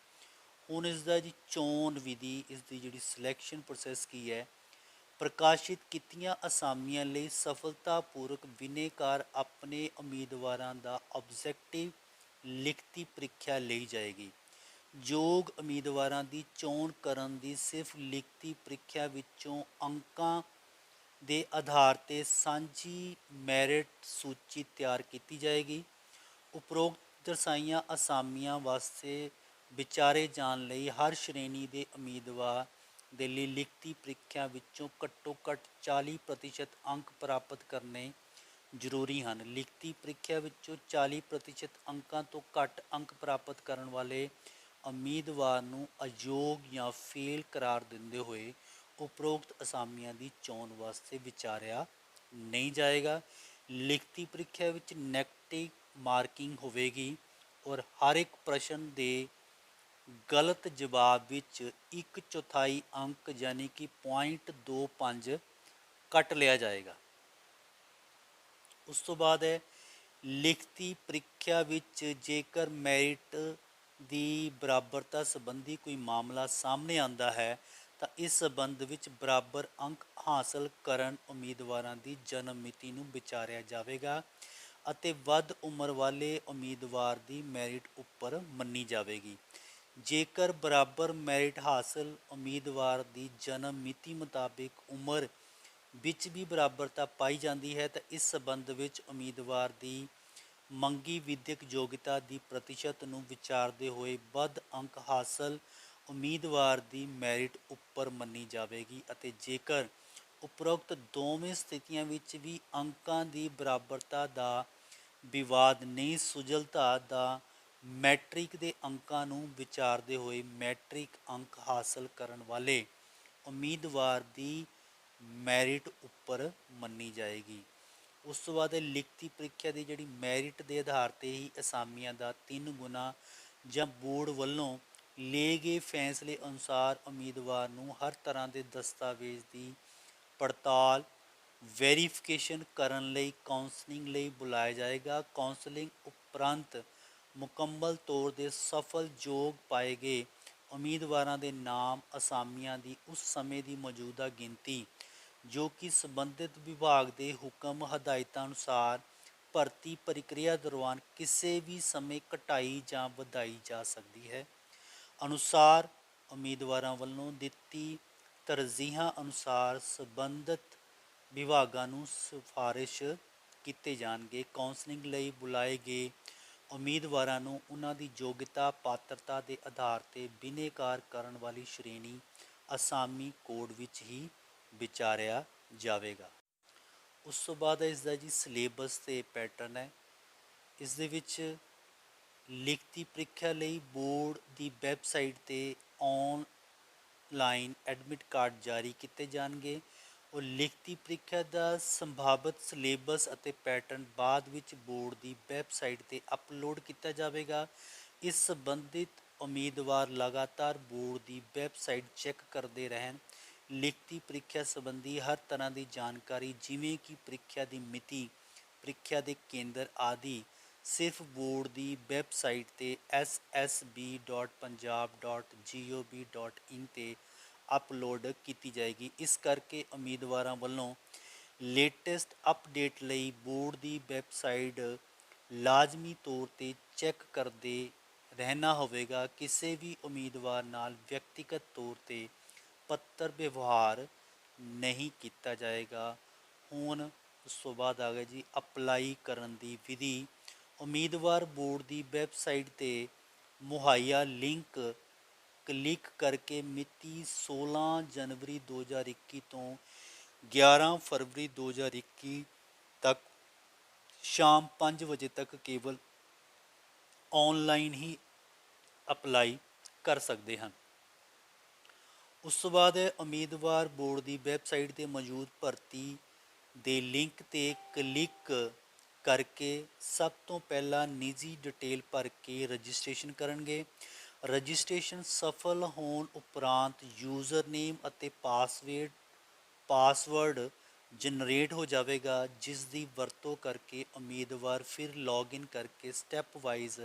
ਹੁਣ ਇਸ ਦਾ ਜੀ ਚੋਣ ਵਿਧੀ, ਇਸ ਦੀ ਜਿਹੜੀ ਸਿਲੈਕਸ਼ਨ ਪ੍ਰੋਸੈਸ ਕੀ ਹੈ। ਪ੍ਰਕਾਸ਼ਿਤ ਕੀਤੀਆਂ ਅਸਾਮੀਆਂ ਲਈ ਸਫਲਤਾਪੂਰਵਕ ਬਿਨੈਕਾਰ ਆਪਣੇ ਉਮੀਦਵਾਰਾਂ ਦਾ ਆਬਜੈਕਟਿਵ ਲਿਖਤੀ ਪ੍ਰੀਖਿਆ ਲਈ ਜਾਏਗੀ। ਯੋਗ ਉਮੀਦਵਾਰਾਂ ਦੀ ਚੋਣ ਕਰਨ ਦੀ ਸਿਰਫ ਲਿਖਤੀ ਪ੍ਰੀਖਿਆ ਵਿੱਚੋਂ ਅੰਕਾਂ ਦੇ ਆਧਾਰ 'ਤੇ ਸਾਂਝੀ ਮੈਰਿਟ ਸੂਚੀ ਤਿਆਰ ਕੀਤੀ ਜਾਏਗੀ। ਉਪਰੋਕਤ ਦਰਸਾਈਆਂ ਅਸਾਮੀਆਂ ਵਾਸਤੇ ਵਿਚਾਰੇ ਜਾਣ ਲਈ ਹਰ ਸ਼੍ਰੇਣੀ ਦੇ ਉਮੀਦਵਾਰ ਦੇ ਲਈ ਲਿਖਤੀ ਪ੍ਰੀਖਿਆ ਵਿੱਚੋਂ ਘੱਟੋ ਘੱਟ 40% ਅੰਕ ਪ੍ਰਾਪਤ ਕਰਨੇ ਜ਼ਰੂਰੀ ਹਨ। ਲਿਖਤੀ ਪ੍ਰੀਖਿਆ ਵਿੱਚੋਂ 40% ਅੰਕਾਂ ਤੋਂ ਘੱਟ ਅੰਕ ਪ੍ਰਾਪਤ ਕਰਨ ਵਾਲੇ ਉਮੀਦਵਾਰ ਨੂੰ ਅਯੋਗ ਜਾਂ ਫੇਲ ਕਰਾਰ ਦਿੰਦੇ ਹੋਏ ਉਪਰੋਕਤ ਅਸਾਮੀਆਂ ਦੀ ਚੋਣ ਵਾਸਤੇ ਵਿਚਾਰਿਆ ਨਹੀਂ ਜਾਏਗਾ। ਲਿਖਤੀ ਪ੍ਰੀਖਿਆ ਵਿੱਚ ਨੈਗੇਟਿਵ ਮਾਰਕਿੰਗ ਹੋਵੇਗੀ ਔਰ ਹਰ ਇੱਕ ਪ੍ਰਸ਼ਨ ਦੇ ਗਲਤ ਜਵਾਬ ਵਿੱਚ 1/4 ਅੰਕ ਯਾਨੀ ਕਿ 0.25 ਕੱਟ ਲਿਆ ਜਾਏਗਾ। ਉਸ ਤੋਂ ਬਾਅਦ ਹੈ ਲਿਖਤੀ ਪ੍ਰੀਖਿਆ ਵਿੱਚ ਜੇਕਰ ਮੈਰਿਟ ਦੀ ਬਰਾਬਰਤਾ ਸੰਬੰਧੀ ਕੋਈ ਮਾਮਲਾ ਸਾਹਮਣੇ ਆਉਂਦਾ ਹੈ ਤਾਂ ਇਸ ਸੰਬੰਧ ਵਿੱਚ ਬਰਾਬਰ ਅੰਕ ਹਾਸਲ ਕਰਨ ਉਮੀਦਵਾਰਾਂ ਦੀ ਜਨਮ ਮਿਤੀ ਨੂੰ ਵਿਚਾਰਿਆ ਜਾਵੇਗਾ ਅਤੇ ਵੱਧ ਉਮਰ ਵਾਲੇ ਉਮੀਦਵਾਰ ਦੀ ਮੈਰਿਟ ਉੱਪਰ ਮੰਨੀ ਜਾਵੇਗੀ। ਜੇਕਰ ਬਰਾਬਰ ਮੈਰਿਟ ਹਾਸਲ ਉਮੀਦਵਾਰ ਦੀ ਜਨਮ ਮਿਤੀ ਮੁਤਾਬਿਕ ਉਮਰ ਵਿੱਚ ਵੀ ਬਰਾਬਰਤਾ ਪਾਈ ਜਾਂਦੀ ਹੈ ਤਾਂ ਇਸ ਸੰਬੰਧ ਵਿੱਚ ਉਮੀਦਵਾਰ ਦੀ ਮੰਗੀ ਵਿਦਿਅਕ ਯੋਗਤਾ ਦੀ ਪ੍ਰਤੀਸ਼ਤ ਨੂੰ ਵਿਚਾਰਦੇ ਹੋਏ ਵੱਧ ਅੰਕ ਹਾਸਲ ਉਮੀਦਵਾਰ ਦੀ ਮੈਰਿਟ ਉੱਪਰ ਮੰਨੀ ਜਾਵੇਗੀ ਅਤੇ ਜੇਕਰ ਉਪਰੋਕਤ ਦੋਵੇਂ ਸਥਿਤੀਆਂ ਵਿੱਚ ਵੀ ਅੰਕਾਂ ਦੀ ਬਰਾਬਰਤਾ ਦਾ ਵਿਵਾਦ ਨਹੀਂ ਸੁਲਝਦਾ ਤਾਂ ਮੈਟ੍ਰਿਕ ਦੇ ਅੰਕਾਂ ਨੂੰ ਵਿਚਾਰਦੇ ਹੋਏ ਮੈਟ੍ਰਿਕ ਅੰਕ ਹਾਸਲ ਕਰਨ ਵਾਲੇ ਉਮੀਦਵਾਰ ਦੀ ਮੈਰਿਟ ਉੱਪਰ ਮੰਨੀ ਜਾਏਗੀ। ਉਸ ਤੋਂ ਬਾਅਦ ਲਿਖਤੀ ਪ੍ਰੀਖਿਆ ਦੀ ਜਿਹੜੀ ਮੈਰਿਟ ਦੇ ਆਧਾਰ 'ਤੇ ਹੀ ਅਸਾਮੀਆਂ ਦਾ 3 ਗੁਣਾ ਜਾਂ ਬੋਰਡ ਵੱਲੋਂ ਲਏ ਗਏ ਫੈਸਲੇ ਅਨੁਸਾਰ ਉਮੀਦਵਾਰ ਨੂੰ ਹਰ ਤਰ੍ਹਾਂ ਦੇ ਦਸਤਾਵੇਜ਼ ਦੀ ਪੜਤਾਲ ਵੈਰੀਫਿਕੇਸ਼ਨ ਕਰਨ ਲਈ ਕਾਉਂਸਲਿੰਗ ਲਈ ਬੁਲਾਇਆ ਜਾਏਗਾ। ਕਾਉਂਸਲਿੰਗ ਉਪਰੰਤ ਮੁਕੰਮਲ ਤੌਰ 'ਤੇ ਸਫਲ ਯੋਗ ਪਾਏ ਗਏ ਉਮੀਦਵਾਰਾਂ ਦੇ ਨਾਮ ਅਸਾਮੀਆਂ ਦੀ ਉਸ ਸਮੇਂ ਦੀ ਮੌਜੂਦਾ ਗਿਣਤੀ ਜੋ ਕਿ ਸੰਬੰਧਿਤ ਵਿਭਾਗ ਦੇ ਹੁਕਮ ਹਦਾਇਤਾਂ ਅਨੁਸਾਰ ਭਰਤੀ ਪ੍ਰਕਿਰਿਆ ਦੌਰਾਨ ਕਿਸੇ ਵੀ ਸਮੇਂ ਘਟਾਈ ਜਾਂ ਵਧਾਈ ਜਾ ਸਕਦੀ ਹੈ। ਅਨੁਸਾਰ ਉਮੀਦਵਾਰਾਂ ਵੱਲੋਂ ਦਿੱਤੀ ਤਰਜੀਹਾਂ ਅਨੁਸਾਰ ਸੰਬੰਧਿਤ ਵਿਭਾਗਾਂ ਨੂੰ ਸਿਫਾਰਿਸ਼ ਕੀਤੇ ਜਾਣਗੇ। ਕਾਉਂਸਲਿੰਗ ਲਈ ਬੁਲਾਏ ਗਏ ਉਮੀਦਵਾਰਾਂ ਨੂੰ ਉਹਨਾਂ ਦੀ ਯੋਗਤਾ ਪਾਤਰਤਾ ਦੇ ਆਧਾਰ 'ਤੇ ਬਿਨੈਕਾਰ ਕਰਨ ਵਾਲੀ ਸ਼੍ਰੇਣੀ ਅਸਾਮੀ ਕੋਡ ਵਿੱਚ ਹੀ ਵਿਚਾਰਿਆ ਜਾਵੇਗਾ। ਉਸ ਤੋਂ ਬਾਅਦ ਇਸ ਦਾ ਜੀ ਸਿਲੇਬਸ ਅਤੇ ਪੈਟਰਨ ਹੈ। ਇਸ ਦੇ ਵਿੱਚ ਲਿਖਤੀ ਪ੍ਰੀਖਿਆ ਲਈ ਬੋਰਡ ਦੀ ਵੈਬਸਾਈਟ 'ਤੇ ਔਨਲਾਈਨ ਐਡਮਿਟ ਕਾਰਡ ਜਾਰੀ ਕੀਤੇ ਜਾਣਗੇ ਔਰ ਲਿਖਤੀ ਪ੍ਰੀਖਿਆ ਦਾ ਸੰਭਾਵਿਤ ਸਿਲੇਬਸ ਅਤੇ ਪੈਟਰਨ ਬਾਅਦ ਵਿੱਚ ਬੋਰਡ ਦੀ ਵੈਬਸਾਈਟ 'ਤੇ ਅਪਲੋਡ ਕੀਤਾ ਜਾਵੇਗਾ। ਇਸ ਸੰਬੰਧਿਤ ਉਮੀਦਵਾਰ ਲਗਾਤਾਰ ਬੋਰਡ ਦੀ ਵੈਬਸਾਈਟ ਚੈੱਕ ਕਰਦੇ ਰਹਿਣ। ਲਿਖਤੀ ਪ੍ਰੀਖਿਆ ਸੰਬੰਧੀ ਹਰ ਤਰ੍ਹਾਂ ਦੀ ਜਾਣਕਾਰੀ ਜਿਵੇਂ ਕਿ ਪ੍ਰੀਖਿਆ ਦੀ ਮਿਤੀ, ਪ੍ਰੀਖਿਆ ਦੇ ਕੇਂਦਰ ਆਦਿ ਸਿਰਫ ਬੋਰਡ ਦੀ ਵੈਬਸਾਈਟ 'ਤੇ ssb.punjab.gov.in 'ਤੇ ਅਪਲੋਡ ਕੀਤੀ ਜਾਏਗੀ। ਇਸ ਕਰਕੇ ਉਮੀਦਵਾਰਾਂ ਵੱਲੋਂ ਲੇਟੈਸਟ ਅਪਡੇਟ ਲਈ ਬੋਰਡ ਦੀ ਵੈਬਸਾਈਟ ਲਾਜ਼ਮੀ ਤੌਰ 'ਤੇ ਚੈੱਕ ਕਰਦੇ ਰਹਿਣਾ ਹੋਵੇਗਾ। ਕਿਸੇ ਵੀ ਉਮੀਦਵਾਰ ਨਾਲ ਵਿਅਕਤੀਗਤ ਤੌਰ 'ਤੇ ਪੱਤਰ ਵਿਵਹਾਰ ਨਹੀਂ ਕੀਤਾ ਜਾਏਗਾ। ਹੁਣ ਉਸ ਤੋਂ ਬਾਅਦ ਆ ਗਿਆ ਜੀ ਅਪਲਾਈ ਕਰਨ ਦੀ ਵਿਧੀ। ਉਮੀਦਵਾਰ ਬੋਰਡ ਦੀ ਵੈਬਸਾਈਟ 'ਤੇ ਮੁਹੱਈਆ ਲਿੰਕ ਕਲਿੱਕ ਕਰਕੇ ਮਿਤੀ 16 ਜਨਵਰੀ 2021 ਤੋਂ 11 ਫਰਵਰੀ 2021 ਤੱਕ ਸ਼ਾਮ 5 ਵਜੇ ਤੱਕ ਕੇਵਲ ਔਨਲਾਈਨ ਹੀ ਅਪਲਾਈ ਕਰ ਸਕਦੇ ਹਨ। ਉਸ ਤੋਂ ਬਾਅਦ ਉਮੀਦਵਾਰ ਬੋਰਡ ਦੀ ਵੈਬਸਾਈਟ 'ਤੇ ਮੌਜੂਦ ਭਰਤੀ ਦੇ ਲਿੰਕ 'ਤੇ ਕਲਿੱਕ ਕਰਕੇ ਸਭ ਤੋਂ ਪਹਿਲਾਂ ਨਿੱਜੀ ਡਿਟੇਲ ਭਰ ਕੇ ਰਜਿਸਟ੍ਰੇਸ਼ਨ ਕਰਨਗੇ। ਰਜਿਸਟ੍ਰੇਸ਼ਨ ਸਫਲ ਹੋਣ ਉਪਰੰਤ ਯੂਜ਼ਰ ਨੇਮ ਅਤੇ ਪਾਸਵਰਡ ਜਨਰੇਟ ਹੋ ਜਾਵੇਗਾ, ਜਿਸ ਦੀ ਵਰਤੋਂ ਕਰਕੇ ਉਮੀਦਵਾਰ ਫਿਰ ਲੌਗਇਨ ਕਰਕੇ ਸਟੈਪ ਵਾਈਜ਼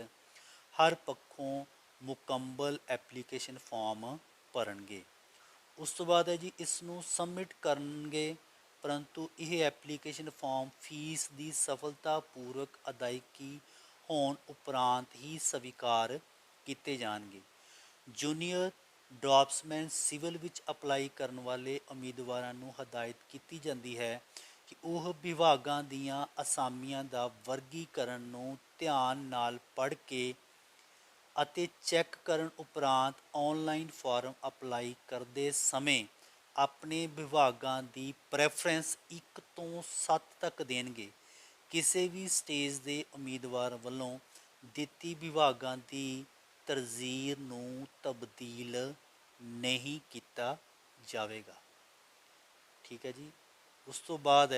ਹਰ ਪੱਖੋਂ ਮੁਕੰਮਲ ਐਪਲੀਕੇਸ਼ਨ ਫਾਰਮ ਭਰਨਗੇ। ਉਸ ਤੋਂ ਬਾਅਦ ਹੈ ਜੀ ਇਸ ਨੂੰ ਸਬਮਿਟ ਕਰਨਗੇ, ਪਰੰਤੂ ਇਹ ਐਪਲੀਕੇਸ਼ਨ ਫਾਰਮ ਫੀਸ ਦੀ ਸਫਲਤਾਪੂਰਵਕ ਅਦਾਇਗੀ ਹੋਣ ਉਪਰੰਤ ਹੀ ਸਵੀਕਾਰ ਕੀਤੇ ਜਾਣਗੇ। ਜੂਨੀਅਰ ਡਰਾਫਟਸਮੈਨ ਸਿਵਲ ਵਿੱਚ ਅਪਲਾਈ ਕਰਨ ਵਾਲੇ ਉਮੀਦਵਾਰਾਂ ਨੂੰ ਹਦਾਇਤ ਕੀਤੀ ਜਾਂਦੀ ਹੈ ਕਿ ਉਹ ਵਿਭਾਗਾਂ ਦੀਆਂ ਅਸਾਮੀਆਂ ਦਾ ਵਰਗੀਕਰਨ ਨੂੰ ਧਿਆਨ ਨਾਲ ਪੜ੍ਹ ਕੇ ਅਤੇ ਚੈੱਕ ਕਰਨ ਉਪਰੰਤ ਔਨਲਾਈਨ ਫਾਰਮ ਅਪਲਾਈ ਕਰਦੇ ਸਮੇਂ ਆਪਣੇ ਵਿਭਾਗਾਂ ਦੀ ਪ੍ਰੈਫਰੈਂਸ 1 ਤੋਂ 7 ਤੱਕ ਦੇਣਗੇ। ਕਿਸੇ ਵੀ ਸਟੇਜ ਦੇ ਉਮੀਦਵਾਰ ਵੱਲੋਂ ਦਿੱਤੀ ਵਿਭਾਗਾਂ ਦੀ ਤਰਜੀਹ ਨੂੰ ਤਬਦੀਲ ਨਹੀਂ ਕੀਤਾ ਜਾਵੇਗਾ। ਠੀਕ ਹੈ ਜੀ। ਉਸ ਤੋਂ ਬਾਅਦ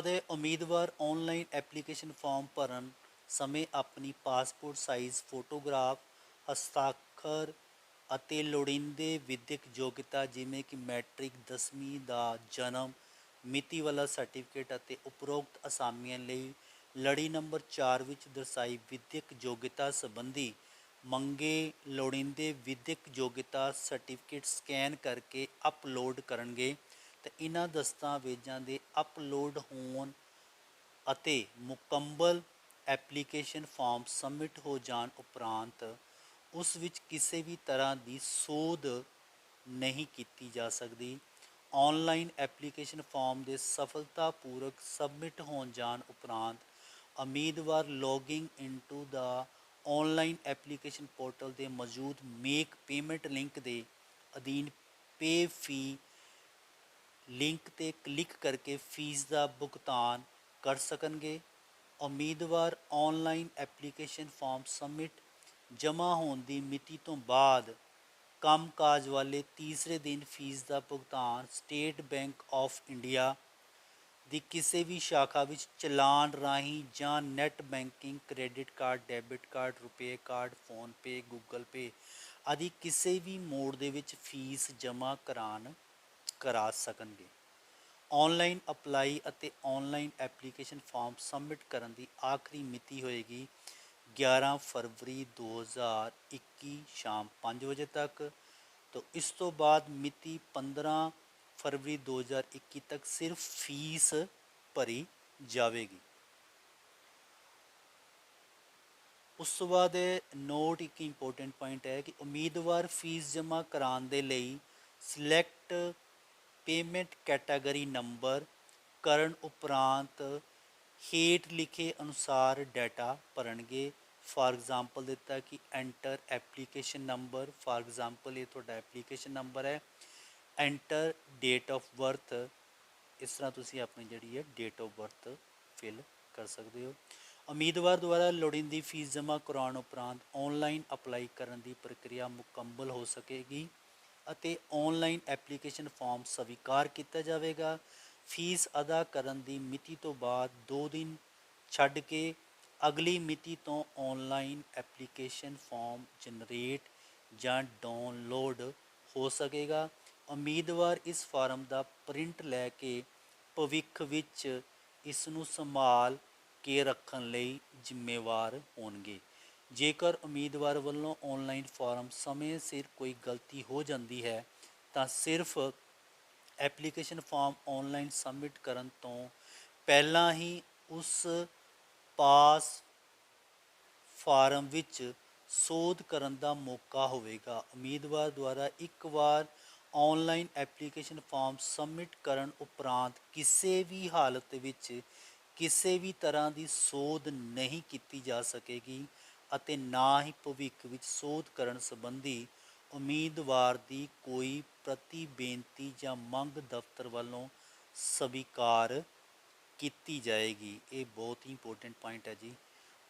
ਹੈ ਉਮੀਦਵਾਰ ਔਨਲਾਈਨ ਐਪਲੀਕੇਸ਼ਨ ਫਾਰਮ ਭਰਨ ਸਮੇਂ ਆਪਣੀ ਪਾਸਪੋਰਟ ਸਾਈਜ਼ ਫੋਟੋਗ੍ਰਾਫ, ਹਸਤਾਖਰ ਅਤੇ ਲੋੜੀਂਦੇ ਵਿਦਿਅਕ ਯੋਗਤਾ ਜਿਵੇਂ ਕਿ ਮੈਟ੍ਰਿਕ 10ਵੀਂ ਦਾ ਜਨਮ ਮਿਤੀ ਵਾਲਾ ਸਰਟੀਫਿਕੇਟ ਅਤੇ ਉਪਰੋਕਤ ਅਸਾਮੀਆਂ ਲਈ ਲੜੀ ਨੰਬਰ 4 ਵਿੱਚ ਦਰਸਾਈ ਵਿਦਿਅਕ ਯੋਗਤਾ ਸੰਬੰਧੀ ਮੰਗੇ ਲੋੜੀਂਦੇ ਵਿਦਿਅਕ ਯੋਗਤਾ ਸਰਟੀਫਿਕੇਟ ਸਕੈਨ ਕਰਕੇ ਅਪਲੋਡ ਕਰਨਗੇ। ਤੇ ਇਹਨਾਂ ਦਸਤਾਵੇਜ਼ਾਂ ਦੇ ਅਪਲੋਡ ਹੋਣ ਅਤੇ ਮੁਕੰਮਲ ਐਪਲੀਕੇਸ਼ਨ ਫਾਰਮ ਸਬਮਿਟ ਹੋ ਜਾਣ ਉਪਰੰਤ ਉਸ ਵਿੱਚ ਕਿਸੇ ਵੀ ਤਰ੍ਹਾਂ ਦੀ ਸੋਧ ਨਹੀਂ ਕੀਤੀ ਜਾ ਸਕਦੀ। ਔਨਲਾਈਨ ਐਪਲੀਕੇਸ਼ਨ ਫਾਰਮ ਦੇ ਸਫਲਤਾਪੂਰਵਕ ਸਬਮਿਟ ਹੋ ਜਾਣ ਉਪਰੰਤ ਉਮੀਦਵਾਰ ਲੌਗਿੰਗ ਇਨਟੂ ਦਾ ਔਨਲਾਈਨ ਐਪਲੀਕੇਸ਼ਨ ਪੋਰਟਲ 'ਤੇ ਮੌਜੂਦ ਮੇਕ ਪੇਮੈਂਟ ਲਿੰਕ ਦੇ ਅਧੀਨ ਪੇ ਫੀ ਲਿੰਕ 'ਤੇ ਕਲਿੱਕ ਕਰਕੇ ਫੀਸ ਦਾ ਭੁਗਤਾਨ ਕਰ ਸਕਣਗੇ। ਉਮੀਦਵਾਰ ਔਨਲਾਈਨ ਐਪਲੀਕੇਸ਼ਨ ਫਾਰਮ ਸਬਮਿਟ ਜਮ੍ਹਾਂ ਹੋਣ ਦੀ ਮਿਤੀ ਤੋਂ ਬਾਅਦ ਕੰਮਕਾਜ ਵਾਲੇ ਤੀਸਰੇ ਦਿਨ ਫੀਸ ਦਾ ਭੁਗਤਾਨ ਸਟੇਟ ਬੈਂਕ ਆਫ ਇੰਡੀਆ ਦੀ ਕਿਸੇ ਵੀ ਸ਼ਾਖਾ ਵਿੱਚ ਚਲਾਨ ਰਾਹੀਂ ਜਾਂ net banking, credit card, debit card, ਰੁਪਏ ਕਾਰਡ, ਫੋਨਪੇ, ਗੂਗਲ ਪੇ ਆਦਿ ਕਿਸੇ ਵੀ ਮੋਡ ਦੇ ਵਿੱਚ ਫੀਸ ਜਮ੍ਹਾਂ ਕਰਾ ਸਕਣਗੇ। ਔਨਲਾਈਨ ਅਪਲਾਈ ਅਤੇ ਔਨਲਾਈਨ ਐਪਲੀਕੇਸ਼ਨ ਫਾਰਮ ਸਬਮਿਟ ਕਰਨ ਦੀ ਆਖਰੀ ਮਿਤੀ ਹੋਏਗੀ 11 ਫਰਵਰੀ 2021 ਸ਼ਾਮ 5 ਵਜੇ ਤੱਕ। ਤੋਂ ਇਸ ਤੋਂ ਬਾਅਦ ਮਿਤੀ 15 ਫਰਵਰੀ 2021 ਤੱਕ ਸਿਰਫ ਫੀਸ ਭਰੀ ਜਾਵੇਗੀ। ਉਸ ਤੋਂ ਬਾਅਦ ਨੋਟ ਇੱਕ ਇੰਪੋਰਟੈਂਟ ਪੁਆਇੰਟ ਹੈ ਕਿ ਉਮੀਦਵਾਰ ਫੀਸ ਜਮ੍ਹਾਂ ਕਰਾਉਣ ਦੇ ਲਈ ਸਿਲੈਕਟ ਪੇਮੈਂਟ ਕੈਟਾਗਰੀ ਨੰਬਰ ਕਰਨ ਉਪਰੰਤ ਹੇਠ ਲਿਖੇ ਅਨੁਸਾਰ ਡਾਟਾ ਭਰਨਗੇ। ਫਾਰ ਐਗਜ਼ਾਮਪਲ ਦਿੱਤਾ ਕਿ enter application number, for example ਇਹ ਤੁਹਾਡਾ ਐਪਲੀਕੇਸ਼ਨ ਨੰਬਰ ਹੈ। ਐਂਟਰ ਡੇਟ ਆਫ ਬਰਥ, ਇਸ ਤਰ੍ਹਾਂ ਤੁਸੀਂ ਆਪਣੀ ਜਿਹੜੀ ਹੈ ਡੇਟ ਆਫ ਬਰਥ ਫਿਲ ਕਰ ਸਕਦੇ ਹੋ। ਉਮੀਦਵਾਰ ਦੁਆਰਾ ਲੋੜੀਂਦੀ ਫੀਸ ਜਮ੍ਹਾਂ ਕਰਾਉਣ ਉਪਰੰਤ ਔਨਲਾਈਨ ਅਪਲਾਈ ਕਰਨ ਦੀ ਪ੍ਰਕਿਰਿਆ ਮੁਕੰਮਲ ਹੋ ਸਕੇਗੀ ਅਤੇ ਔਨਲਾਈਨ ਐਪਲੀਕੇਸ਼ਨ ਫਾਰਮ ਸਵੀਕਾਰ ਕੀਤਾ ਜਾਵੇਗਾ। ਫੀਸ ਅਦਾ ਕਰਨ ਦੀ ਮਿਤੀ ਤੋਂ ਬਾਅਦ 2 ਦਿਨ ਛੱਡ ਕੇ ਅਗਲੀ ਮਿਤੀ ਤੋਂ ਔਨਲਾਈਨ ਐਪਲੀਕੇਸ਼ਨ ਫਾਰਮ ਜਨਰੇਟ ਜਾਂ ਡਾਊਨਲੋਡ ਹੋ ਸਕੇਗਾ। ਉਮੀਦਵਾਰ ਇਸ ਫਾਰਮ ਦਾ ਪ੍ਰਿੰਟ ਲੈ ਕੇ ਭਵਿੱਖ ਵਿੱਚ ਇਸ ਨੂੰ ਸੰਭਾਲ ਕੇ ਰੱਖਣ ਲਈ ਜ਼ਿੰਮੇਵਾਰ ਹੋਣਗੇ। ਜੇਕਰ ਉਮੀਦਵਾਰ ਵੱਲੋਂ ਔਨਲਾਈਨ ਫਾਰਮ ਸਮੇਂ ਸਿਰ ਕੋਈ ਗਲਤੀ ਹੋ ਜਾਂਦੀ ਹੈ ਤਾਂ ਸਿਰਫ ਐਪਲੀਕੇਸ਼ਨ ਫਾਰਮ ਔਨਲਾਈਨ ਸਬਮਿਟ ਕਰਨ ਤੋਂ ਪਹਿਲਾਂ ਹੀ ਉਸ ਪਾਸ ਫਾਰਮ ਵਿੱਚ ਸੋਧ ਕਰਨ ਦਾ ਮੌਕਾ ਹੋਵੇਗਾ। ਉਮੀਦਵਾਰ ਦੁਆਰਾ ਇੱਕ ਵਾਰ ਆਨਲਾਈਨ ਐਪਲੀਕੇਸ਼ਨ ਫਾਰਮ ਸਬਮਿਟ ਕਰਨ ਉਪਰੰਤ ਕਿਸੇ ਵੀ ਹਾਲਤ ਵਿੱਚ ਕਿਸੇ ਵੀ ਤਰ੍ਹਾਂ ਦੀ ਸੋਧ ਨਹੀਂ ਕੀਤੀ ਜਾ ਸਕੇਗੀ ਅਤੇ ਨਾ ਹੀ ਭਵਿੱਖ ਵਿੱਚ ਸੋਧ ਕਰਨ ਸੰਬੰਧੀ ਉਮੀਦਵਾਰ ਦੀ ਕੋਈ ਪ੍ਰਤੀ ਬੇਨਤੀ ਜਾਂ ਮੰਗ ਦਫ਼ਤਰ ਵੱਲੋਂ ਸਵੀਕਾਰ ਕੀਤੀ ਜਾਏਗੀ। ਇਹ ਬਹੁਤ ਹੀ ਇੰਪੋਰਟੈਂਟ ਪੁਆਇੰਟ ਹੈ ਜੀ।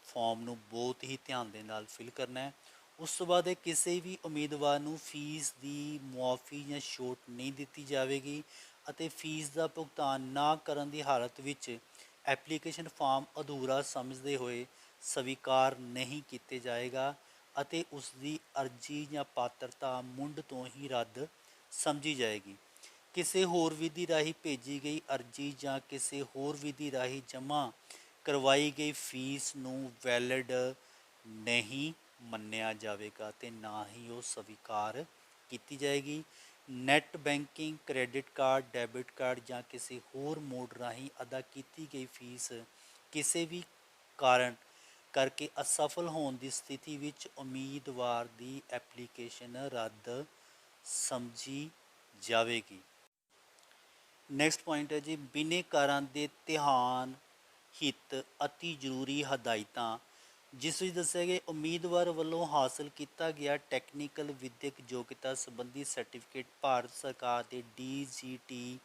ਫਾਰਮ ਨੂੰ ਬਹੁਤ ਹੀ ਧਿਆਨ ਦੇ ਨਾਲ ਫਿਲ ਕਰਨਾ ਹੈ। ਉਸ ਤੋਂ ਬਾਅਦ ਕਿਸੇ ਵੀ ਉਮੀਦਵਾਰ ਨੂੰ ਫੀਸ ਦੀ ਮੁਆਫੀ ਜਾਂ ਛੋਟ ਨਹੀਂ ਦਿੱਤੀ ਜਾਵੇਗੀ ਅਤੇ ਫੀਸ ਦਾ ਭੁਗਤਾਨ ਨਾ ਕਰਨ ਦੀ ਹਾਲਤ ਵਿੱਚ ਐਪਲੀਕੇਸ਼ਨ ਫਾਰਮ ਅਧੂਰਾ ਸਮਝਦੇ ਹੋਏ ਸਵੀਕਾਰ ਨਹੀਂ ਕੀਤਾ ਜਾਏਗਾ ਅਤੇ ਉਸ ਦੀ ਅਰਜ਼ੀ ਜਾਂ ਪਾਤਰਤਾ ਮੁੱਢ ਤੋਂ ਹੀ ਰੱਦ ਸਮਝੀ ਜਾਏਗੀ। ਕਿਸੇ ਹੋਰ ਵਿਧੀ ਰਾਹੀਂ ਭੇਜੀ ਗਈ ਅਰਜ਼ੀ ਜਾਂ ਕਿਸੇ ਹੋਰ ਵਿਧੀ ਰਾਹੀਂ ਜਮ੍ਹਾਂ ਕਰਵਾਈ ਗਈ ਫੀਸ ਨੂੰ ਵੈਲਿਡ ਨਹੀਂ ਮੰਨਿਆ ਜਾਵੇਗਾ ਅਤੇ ਨਾ ਹੀ ਉਹ ਸਵੀਕਾਰ ਕੀਤੀ ਜਾਏਗੀ। Net banking, credit card, debit card ਜਾਂ ਕਿਸੇ ਹੋਰ ਮੋਡ ਰਾਹੀਂ ਅਦਾ ਕੀਤੀ ਗਈ ਫੀਸ ਕਿਸੇ ਵੀ ਕਾਰਨ ਕਰਕੇ ਅਸਫਲ ਹੋਣ ਦੀ ਸਥਿਤੀ ਵਿੱਚ ਉਮੀਦਵਾਰ ਦੀ ਐਪਲੀਕੇਸ਼ਨ ਰੱਦ ਸਮਝੀ ਜਾਵੇਗੀ। ਨੈਕਸਟ ਪੁਆਇੰਟ ਹੈ ਜੀ, ਬਿਨੈਕਾਰਾਂ ਦੇ ਧਿਆਨ ਹਿੱਤ ਅਤੀ ਜ਼ਰੂਰੀ ਹਦਾਇਤਾਂ, ਜਿਸ ਵਿੱਚ ਦੱਸਿਆ ਗਿਆ ਉਮੀਦਵਾਰ ਵੱਲੋਂ ਹਾਸਲ ਕੀਤਾ ਗਿਆ ਟੈਕਨੀਕਲ ਵਿਦਿਅਕ ਯੋਗਤਾ ਸੰਬੰਧੀ ਸਰਟੀਫਿਕੇਟ ਭਾਰਤ ਸਰਕਾਰ ਦੇ DGT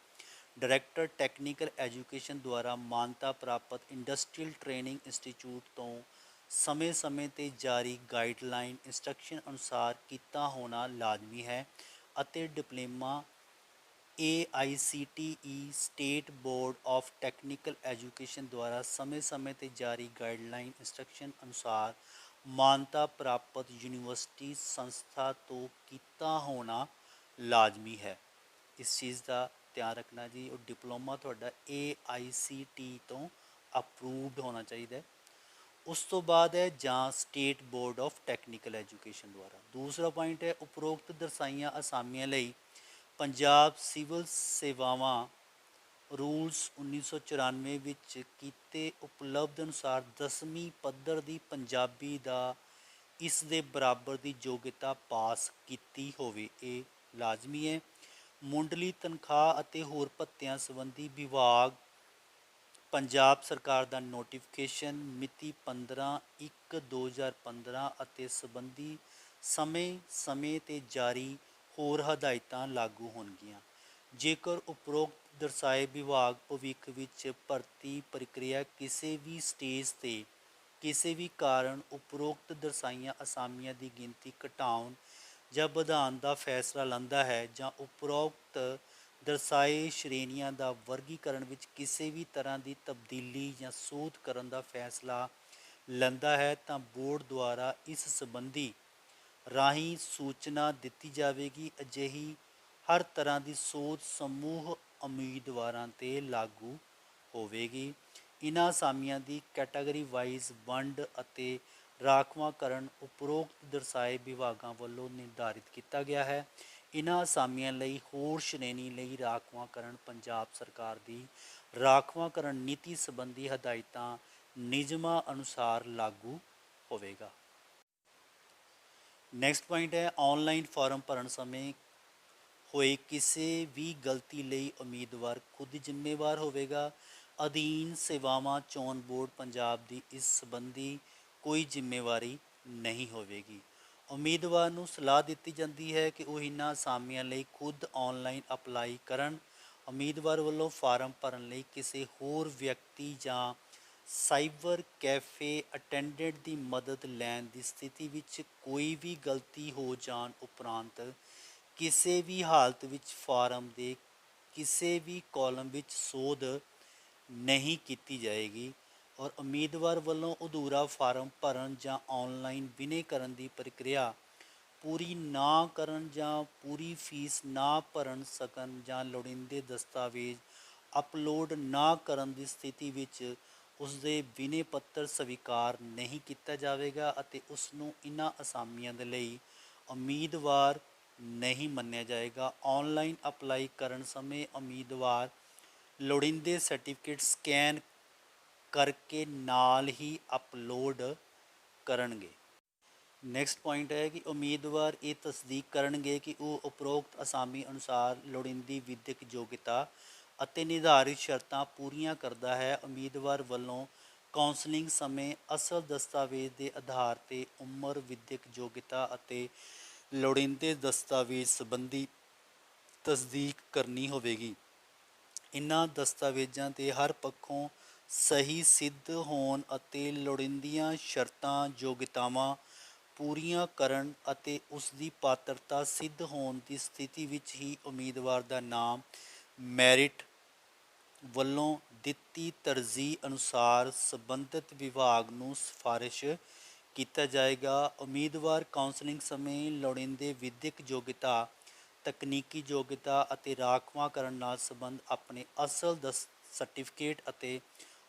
ਡਾਇਰੈਕਟਰ ਟੈਕਨੀਕਲ ਐਜੂਕੇਸ਼ਨ ਦੁਆਰਾ ਮਾਨਤਾ ਪ੍ਰਾਪਤ ਇੰਡਸਟਰੀਅਲ ਟ੍ਰੇਨਿੰਗ ਇੰਸਟੀਚਿਊਟ ਤੋਂ ਸਮੇਂ-ਸਮੇਂ 'ਤੇ ਜਾਰੀ ਗਾਈਡਲਾਈਨ ਇੰਸਟਰਕਸ਼ਨ ਅਨੁਸਾਰ ਕੀਤਾ ਹੋਣਾ ਲਾਜ਼ਮੀ ਹੈ ਅਤੇ diploma AICTE state board of technical education ਦੁਆਰਾ ਸਮੇਂ-ਸਮੇਂ 'ਤੇ ਜਾਰੀ ਗਾਈਡਲਾਈਨ ਇੰਸਟਰਕਸ਼ਨ ਅਨੁਸਾਰ ਮਾਨਤਾ ਪ੍ਰਾਪਤ ਯੂਨੀਵਰਸਿਟੀ ਸੰਸਥਾ ਤੋਂ ਕੀਤਾ ਹੋਣਾ ਲਾਜ਼ਮੀ ਹੈ। ਇਸ ਚੀਜ਼ ਦਾ ਧਿਆਨ ਰੱਖਣਾ ਜੀ। ਉਹ ਡਿਪਲੋਮਾ ਤੁਹਾਡਾ AICTE ਤੋਂ ਅਪਰੂਵਡ ਹੋਣਾ ਚਾਹੀਦਾ ਹੈ। ਉਸ ਤੋਂ ਬਾਅਦ ਹੈ ਜਾਂ state board of technical education ਦੁਆਰਾ। ਦੂਸਰਾ ਪੁਆਇੰਟ ਹੈ, ਉਪਰੋਕਤ ਦਰਸਾਈਆਂ ਅਸਾਮੀਆਂ ਲਈ ਪੰਜਾਬ ਸਿਵਲ ਸੇਵਾਵਾਂ ਰੂਲਸ 1994 ਵਿੱਚ ਕੀਤੇ ਉਪਲਬਧ ਅਨੁਸਾਰ 10ਵੀਂ ਪੱਧਰ ਦੀ ਪੰਜਾਬੀ ਦਾ ਇਸ ਦੇ ਬਰਾਬਰ ਦੀ ਯੋਗਤਾ ਪਾਸ ਕੀਤੀ ਹੋਵੇ, ਇਹ ਲਾਜ਼ਮੀ ਹੈ। ਮੁੱਢਲੀ ਤਨਖਾਹ ਅਤੇ ਹੋਰ ਭੱਤਿਆਂ ਸੰਬੰਧੀ ਵਿਭਾਗ ਪੰਜਾਬ ਸਰਕਾਰ ਦਾ ਨੋਟੀਫਿਕੇਸ਼ਨ ਮਿਤੀ 15/1/2015 ਅਤੇ ਸੰਬੰਧੀ ਸਮੇਂ-ਸਮੇਂ 'ਤੇ ਜਾਰੀ ਹੋਰ ਹਦਾਇਤਾਂ ਲਾਗੂ ਹੋਣਗੀਆਂ। ਜੇਕਰ ਉਪਰੋਕਤ ਦਰਸਾਏ ਵਿਭਾਗ ਭਵਿੱਖ ਵਿੱਚ ਭਰਤੀ ਪ੍ਰਕਿਰਿਆ ਕਿਸੇ ਵੀ ਸਟੇਜ 'ਤੇ ਕਿਸੇ ਵੀ ਕਾਰਨ ਉਪਰੋਕਤ ਦਰਸਾਈਆਂ ਅਸਾਮੀਆਂ ਦੀ ਗਿਣਤੀ ਘਟਾਉਣ ਜਾਂ ਵਧਾਉਣ ਦਾ ਫੈਸਲਾ ਲੈਂਦਾ ਹੈ ਜਾਂ ਉਪਰੋਕਤ ਦਰਸਾਏ ਸ਼੍ਰੇਣੀਆਂ ਦਾ ਵਰਗੀਕਰਨ ਵਿੱਚ ਕਿਸੇ ਵੀ ਤਰ੍ਹਾਂ ਦੀ ਤਬਦੀਲੀ ਜਾਂ ਸੋਧ ਕਰਨ ਦਾ ਫੈਸਲਾ ਲੈਂਦਾ ਹੈ ਤਾਂ ਬੋਰਡ ਦੁਆਰਾ ਇਸ ਸੰਬੰਧੀ ਰਾਹੀਂ ਸੂਚਨਾ ਦਿੱਤੀ ਜਾਵੇਗੀ। ਅਜਿਹੀ ਹਰ ਤਰ੍ਹਾਂ ਦੀ ਸੋਧ ਸਮੂਹ ਉਮੀਦਵਾਰਾਂ 'ਤੇ ਲਾਗੂ ਹੋਵੇਗੀ। ਇਹਨਾਂ ਅਸਾਮੀਆਂ ਦੀ ਕੈਟਾਗਰੀ ਵਾਈਜ਼ ਵੰਡ ਅਤੇ ਰਾਖਵਾਂਕਰਨ ਉਪਰੋਕਤ ਦਰਸਾਏ ਵਿਭਾਗਾਂ ਵੱਲੋਂ ਨਿਰਧਾਰਿਤ ਕੀਤਾ ਗਿਆ ਹੈ। ਇਹਨਾਂ ਅਸਾਮੀਆਂ ਲਈ ਹੋਰ ਸ਼੍ਰੇਣੀ ਲਈ ਰਾਖਵਾਂਕਰਨ ਪੰਜਾਬ ਸਰਕਾਰ ਦੀ ਰਾਖਵਾਂਕਰਨ ਨੀਤੀ ਸੰਬੰਧੀ ਹਦਾਇਤਾਂ ਨਿਯਮਾਂ ਅਨੁਸਾਰ ਲਾਗੂ ਹੋਵੇਗਾ। ਨੈਕਸਟ ਪੁਆਇੰਟ ਹੈ, ਆਨਲਾਈਨ ਫਾਰਮ ਭਰਨ ਸਮੇਂ ਹੋਏ ਕਿਸੇ ਵੀ ਗਲਤੀ ਲਈ ਉਮੀਦਵਾਰ ਖੁਦ ਜ਼ਿੰਮੇਵਾਰ ਹੋਵੇਗਾ। ਅਧੀਨ ਸੇਵਾਵਾਂ ਚੋਣ ਬੋਰਡ ਪੰਜਾਬ ਦੀ ਇਸ ਸੰਬੰਧੀ ਕੋਈ ਜ਼ਿੰਮੇਵਾਰੀ ਨਹੀਂ ਹੋਵੇਗੀ। ਉਮੀਦਵਾਰ ਨੂੰ ਸਲਾਹ ਦਿੱਤੀ ਜਾਂਦੀ ਹੈ ਕਿ ਉਹ ਇਹਨਾਂ ਅਸਾਮੀਆਂ ਲਈ ਖੁਦ ਆਨਲਾਈਨ ਅਪਲਾਈ ਕਰਨ। ਉਮੀਦਵਾਰ ਵੱਲੋਂ ਫਾਰਮ ਭਰਨ ਲਈ ਕਿਸੇ ਹੋਰ ਵਿਅਕਤੀ ਜਾਂ ਸਾਈਬਰ ਕੈਫੇ ਅਟੈਂਡੈਂਟ ਦੀ ਮਦਦ ਲੈਣ ਦੀ ਸਥਿਤੀ ਵਿੱਚ ਕੋਈ ਵੀ ਗਲਤੀ ਹੋ ਜਾਣ ਉਪਰੰਤ ਕਿਸੇ ਵੀ ਹਾਲਤ ਵਿੱਚ ਫਾਰਮ ਦੇ ਕਿਸੇ ਵੀ ਕਾਲਮ ਵਿੱਚ ਸੋਧ ਨਹੀਂ ਕੀਤੀ ਜਾਏਗੀ ਔਰ ਉਮੀਦਵਾਰ ਵੱਲੋਂ ਅਧੂਰਾ ਫਾਰਮ ਭਰਨ ਜਾਂ ਆਨਲਾਈਨ ਵਿਨੇਕਰਨ ਦੀ ਪ੍ਰਕਿਰਿਆ ਪੂਰੀ ਨਾ ਕਰਨ ਜਾਂ ਪੂਰੀ ਫੀਸ ਨਾ ਭਰਨ ਸਕਣ ਜਾਂ ਲੋੜੀਂਦੇ ਦਸਤਾਵੇਜ਼ ਅਪਲੋਡ ਨਾ ਕਰਨ ਦੀ ਸਥਿਤੀ ਵਿੱਚ ਉਸ ਦੇ ਵਿਨੇ ਪੱਤਰ ਸਵੀਕਾਰ ਨਹੀਂ ਕੀਤਾ ਜਾਵੇਗਾ ਅਤੇ ਉਸ ਨੂੰ ਇਹਨਾਂ ਅਸਾਮੀਆਂ ਦੇ ਲਈ ਉਮੀਦਵਾਰ ਨਹੀਂ ਮੰਨਿਆ ਜਾਏਗਾ। ਆਨਲਾਈਨ ਅਪਲਾਈ ਕਰਨ ਸਮੇਂ ਉਮੀਦਵਾਰ ਲੋੜੀਂਦੇ ਸਰਟੀਫਿਕੇਟ ਸਕੈਨ ਕਰਕੇ ਨਾਲ ਹੀ ਅਪਲੋਡ ਕਰਨਗੇ। ਨੈਕਸਟ ਪੁਆਇੰਟ ਹੈ ਕਿ ਉਮੀਦਵਾਰ ਇਹ ਤਸਦੀਕ ਕਰਨਗੇ ਕਿ ਉਹ ਉਪਰੋਕਤ ਅਸਾਮੀ ਅਨੁਸਾਰ ਲੋੜੀਂਦੀ ਵਿਦਿਅਕ ਯੋਗਤਾ ਅਤੇ ਨਿਰਧਾਰਿਤ ਸ਼ਰਤਾਂ ਪੂਰੀਆਂ ਕਰਦਾ ਹੈ। ਉਮੀਦਵਾਰ ਵੱਲੋਂ ਕਾਉਂਸਲਿੰਗ ਸਮੇਂ ਅਸਲ ਦਸਤਾਵੇਜ਼ ਦੇ ਆਧਾਰ 'ਤੇ ਉਮਰ, ਵਿਦਿਅਕ ਯੋਗਤਾ ਅਤੇ ਲੋੜੀਂਦੇ ਦਸਤਾਵੇਜ਼ ਸੰਬੰਧੀ ਤਸਦੀਕ ਕਰਨੀ ਹੋਵੇਗੀ। ਇਨ੍ਹਾਂ ਦਸਤਾਵੇਜ਼ਾਂ 'ਤੇ ਹਰ ਪੱਖੋਂ ਸਹੀ ਸਿੱਧ ਹੋਣ ਅਤੇ ਲੋੜੀਂਦੀਆਂ ਸ਼ਰਤਾਂ ਯੋਗਤਾਵਾਂ ਪੂਰੀਆਂ ਕਰਨ ਅਤੇ ਉਸ ਦੀ ਪਾਤਰਤਾ ਸਿੱਧ ਹੋਣ ਦੀ ਸਥਿਤੀ ਵਿੱਚ ਹੀ ਉਮੀਦਵਾਰ ਦਾ ਨਾਮ ਮੈਰਿਟ ਵੱਲੋਂ ਦਿੱਤੀ ਤਰਜੀਹ ਅਨੁਸਾਰ ਸੰਬੰਧਿਤ ਵਿਭਾਗ ਨੂੰ ਸਿਫਾਰਿਸ਼ ਕੀਤਾ ਜਾਏਗਾ। ਉਮੀਦਵਾਰ ਕਾਉਂਸਲਿੰਗ ਸਮੇਂ ਲੋੜੀਂਦੇ ਵਿਦਿਅਕ ਯੋਗਤਾ, ਤਕਨੀਕੀ ਯੋਗਤਾ ਅਤੇ ਰਾਖਵਾਂਕਰਨ ਨਾਲ ਸੰਬੰਧ ਆਪਣੇ ਅਸਲ ਸਰਟੀਫਿਕੇਟ ਅਤੇ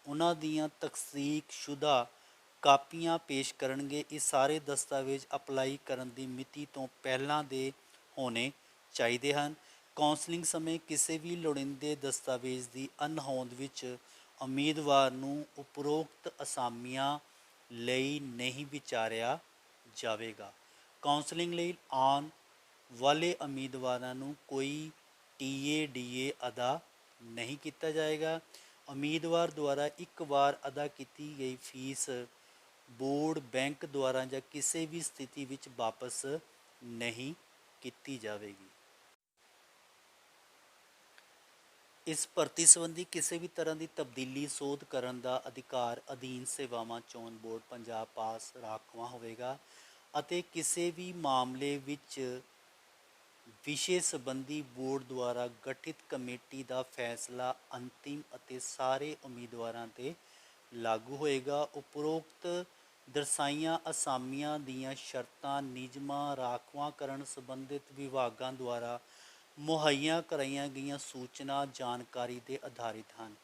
ਉਹਨਾਂ ਦੀਆਂ ਤਸਦੀਕਸ਼ੁਦਾ ਕਾਪੀਆਂ ਪੇਸ਼ ਕਰਨਗੇ। ਇਹ ਸਾਰੇ ਦਸਤਾਵੇਜ਼ ਅਪਲਾਈ ਕਰਨ ਦੀ ਮਿਤੀ ਤੋਂ ਪਹਿਲਾਂ ਦੇ ਹੋਣੇ ਚਾਹੀਦੇ ਹਨ। ਕਾਉਂਸਲਿੰਗ ਸਮੇਂ ਕਿਸੇ ਵੀ ਲੋੜੀਂਦੇ ਦਸਤਾਵੇਜ਼ ਦੀ ਅਣਹੋਂਦ ਵਿੱਚ ਉਮੀਦਵਾਰ ਨੂੰ ਉਪਰੋਕਤ ਅਸਾਮੀਆਂ ਲਈ ਨਹੀਂ ਵਿਚਾਰਿਆ ਜਾਵੇਗਾ। ਕਾਉਂਸਲਿੰਗ ਲਈ ਆਉਣ ਵਾਲੇ ਉਮੀਦਵਾਰਾਂ ਨੂੰ ਕੋਈ TADA ਅਦਾ ਨਹੀਂ ਕੀਤਾ ਜਾਏਗਾ। ਉਮੀਦਵਾਰ ਦੁਆਰਾ ਇੱਕ ਵਾਰ ਅਦਾ ਕੀਤੀ ਗਈ ਫੀਸ ਬੋਰਡ, ਬੈਂਕ ਦੁਆਰਾ ਜਾਂ ਕਿਸੇ ਵੀ ਸਥਿਤੀ ਵਿੱਚ ਵਾਪਸ ਨਹੀਂ ਕੀਤੀ ਜਾਵੇਗੀ। ਇਸ ਭਰਤੀ ਸੰਬੰਧੀ ਕਿਸੇ ਵੀ ਤਰ੍ਹਾਂ ਦੀ ਤਬਦੀਲੀ ਸੋਧ ਕਰਨ ਦਾ ਅਧਿਕਾਰ ਅਧੀਨ ਸੇਵਾਵਾਂ ਚੋਣ ਬੋਰਡ ਪੰਜਾਬ ਪਾਸ ਰਾਖਵਾਂ ਹੋਵੇਗਾ ਅਤੇ ਕਿਸੇ ਵੀ ਮਾਮਲੇ ਵਿੱਚ ਵਿਸ਼ੇ ਸੰਬੰਧੀ ਬੋਰਡ ਦੁਆਰਾ ਗਠਿਤ ਕਮੇਟੀ ਦਾ ਫੈਸਲਾ ਅੰਤਿਮ ਅਤੇ ਸਾਰੇ ਉਮੀਦਵਾਰਾਂ 'ਤੇ ਲਾਗੂ ਹੋਏਗਾ। ਉਪਰੋਕਤ ਦਰਸਾਈਆਂ ਅਸਾਮੀਆਂ ਦੀਆਂ ਸ਼ਰਤਾਂ, ਨਿਯਮਾਂ, ਰਾਖਵਾਂਕਰਨ ਸੰਬੰਧਿਤ ਵਿਭਾਗਾਂ ਦੁਆਰਾ ਮੁਹੱਈਆ ਕਰਾਈਆਂ ਗਈਆਂ ਸੂਚਨਾ ਜਾਣਕਾਰੀ 'ਤੇ ਆਧਾਰਿਤ ਹਨ।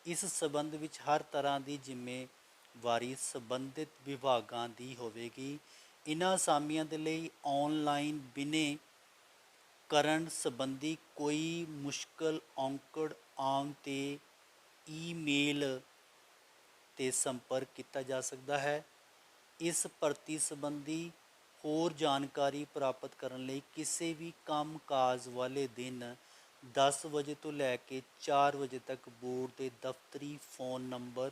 ਇਸ ਸੰਬੰਧ ਵਿੱਚ ਹਰ ਤਰ੍ਹਾਂ ਦੀ ਜ਼ਿੰਮੇਵਾਰੀ ਸੰਬੰਧਿਤ ਵਿਭਾਗਾਂ ਦੀ ਹੋਵੇਗੀ। ਇਨ੍ਹਾਂ ਅਸਾਮੀਆਂ ਦੇ ਲਈ ਆਨਲਾਈਨ ਬਿਨੈ ਕਰਨ ਸੰਬੰਧੀ ਕੋਈ ਮੁਸ਼ਕਲ ਔਕੜ ਆਉਣ 'ਤੇ ਈਮੇਲ 'ਤੇ ਸੰਪਰਕ ਕੀਤਾ ਜਾ ਸਕਦਾ ਹੈ। ਇਸ ਭਰਤੀ ਸੰਬੰਧੀ ਹੋਰ ਜਾਣਕਾਰੀ ਪ੍ਰਾਪਤ ਕਰਨ ਲਈ ਕਿਸੇ ਵੀ ਕੰਮ ਕਾਜ ਵਾਲੇ ਦਿਨ 10 ਵਜੇ ਤੋਂ ਲੈ ਕੇ 4 ਵਜੇ ਤੱਕ ਬੋਰਡ ਦੇ ਦਫ਼ਤਰੀ ਫ਼ੋਨ ਨੰਬਰ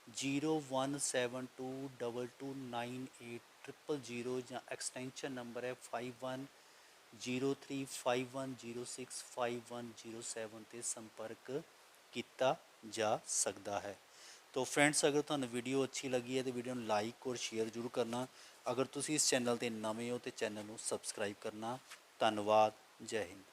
0172298000 ਜਾਂ ਐਕਸਟੈਂਸ਼ਨ ਨੰਬਰ ਹੈ 510351065107 'ਤੇ ਸੰਪਰਕ ਕੀਤਾ ਜਾ ਸਕਦਾ ਹੈ। तो फ्रेंड्स, अगर तुहानू वीडियो अच्छी लगी है तो वीडियो में लाइक और शेयर जरूर करना। अगर तुसी इस चैनल ते नवे हो तो चैनल को सबसक्राइब करना। धन्यवाद। जय हिंद।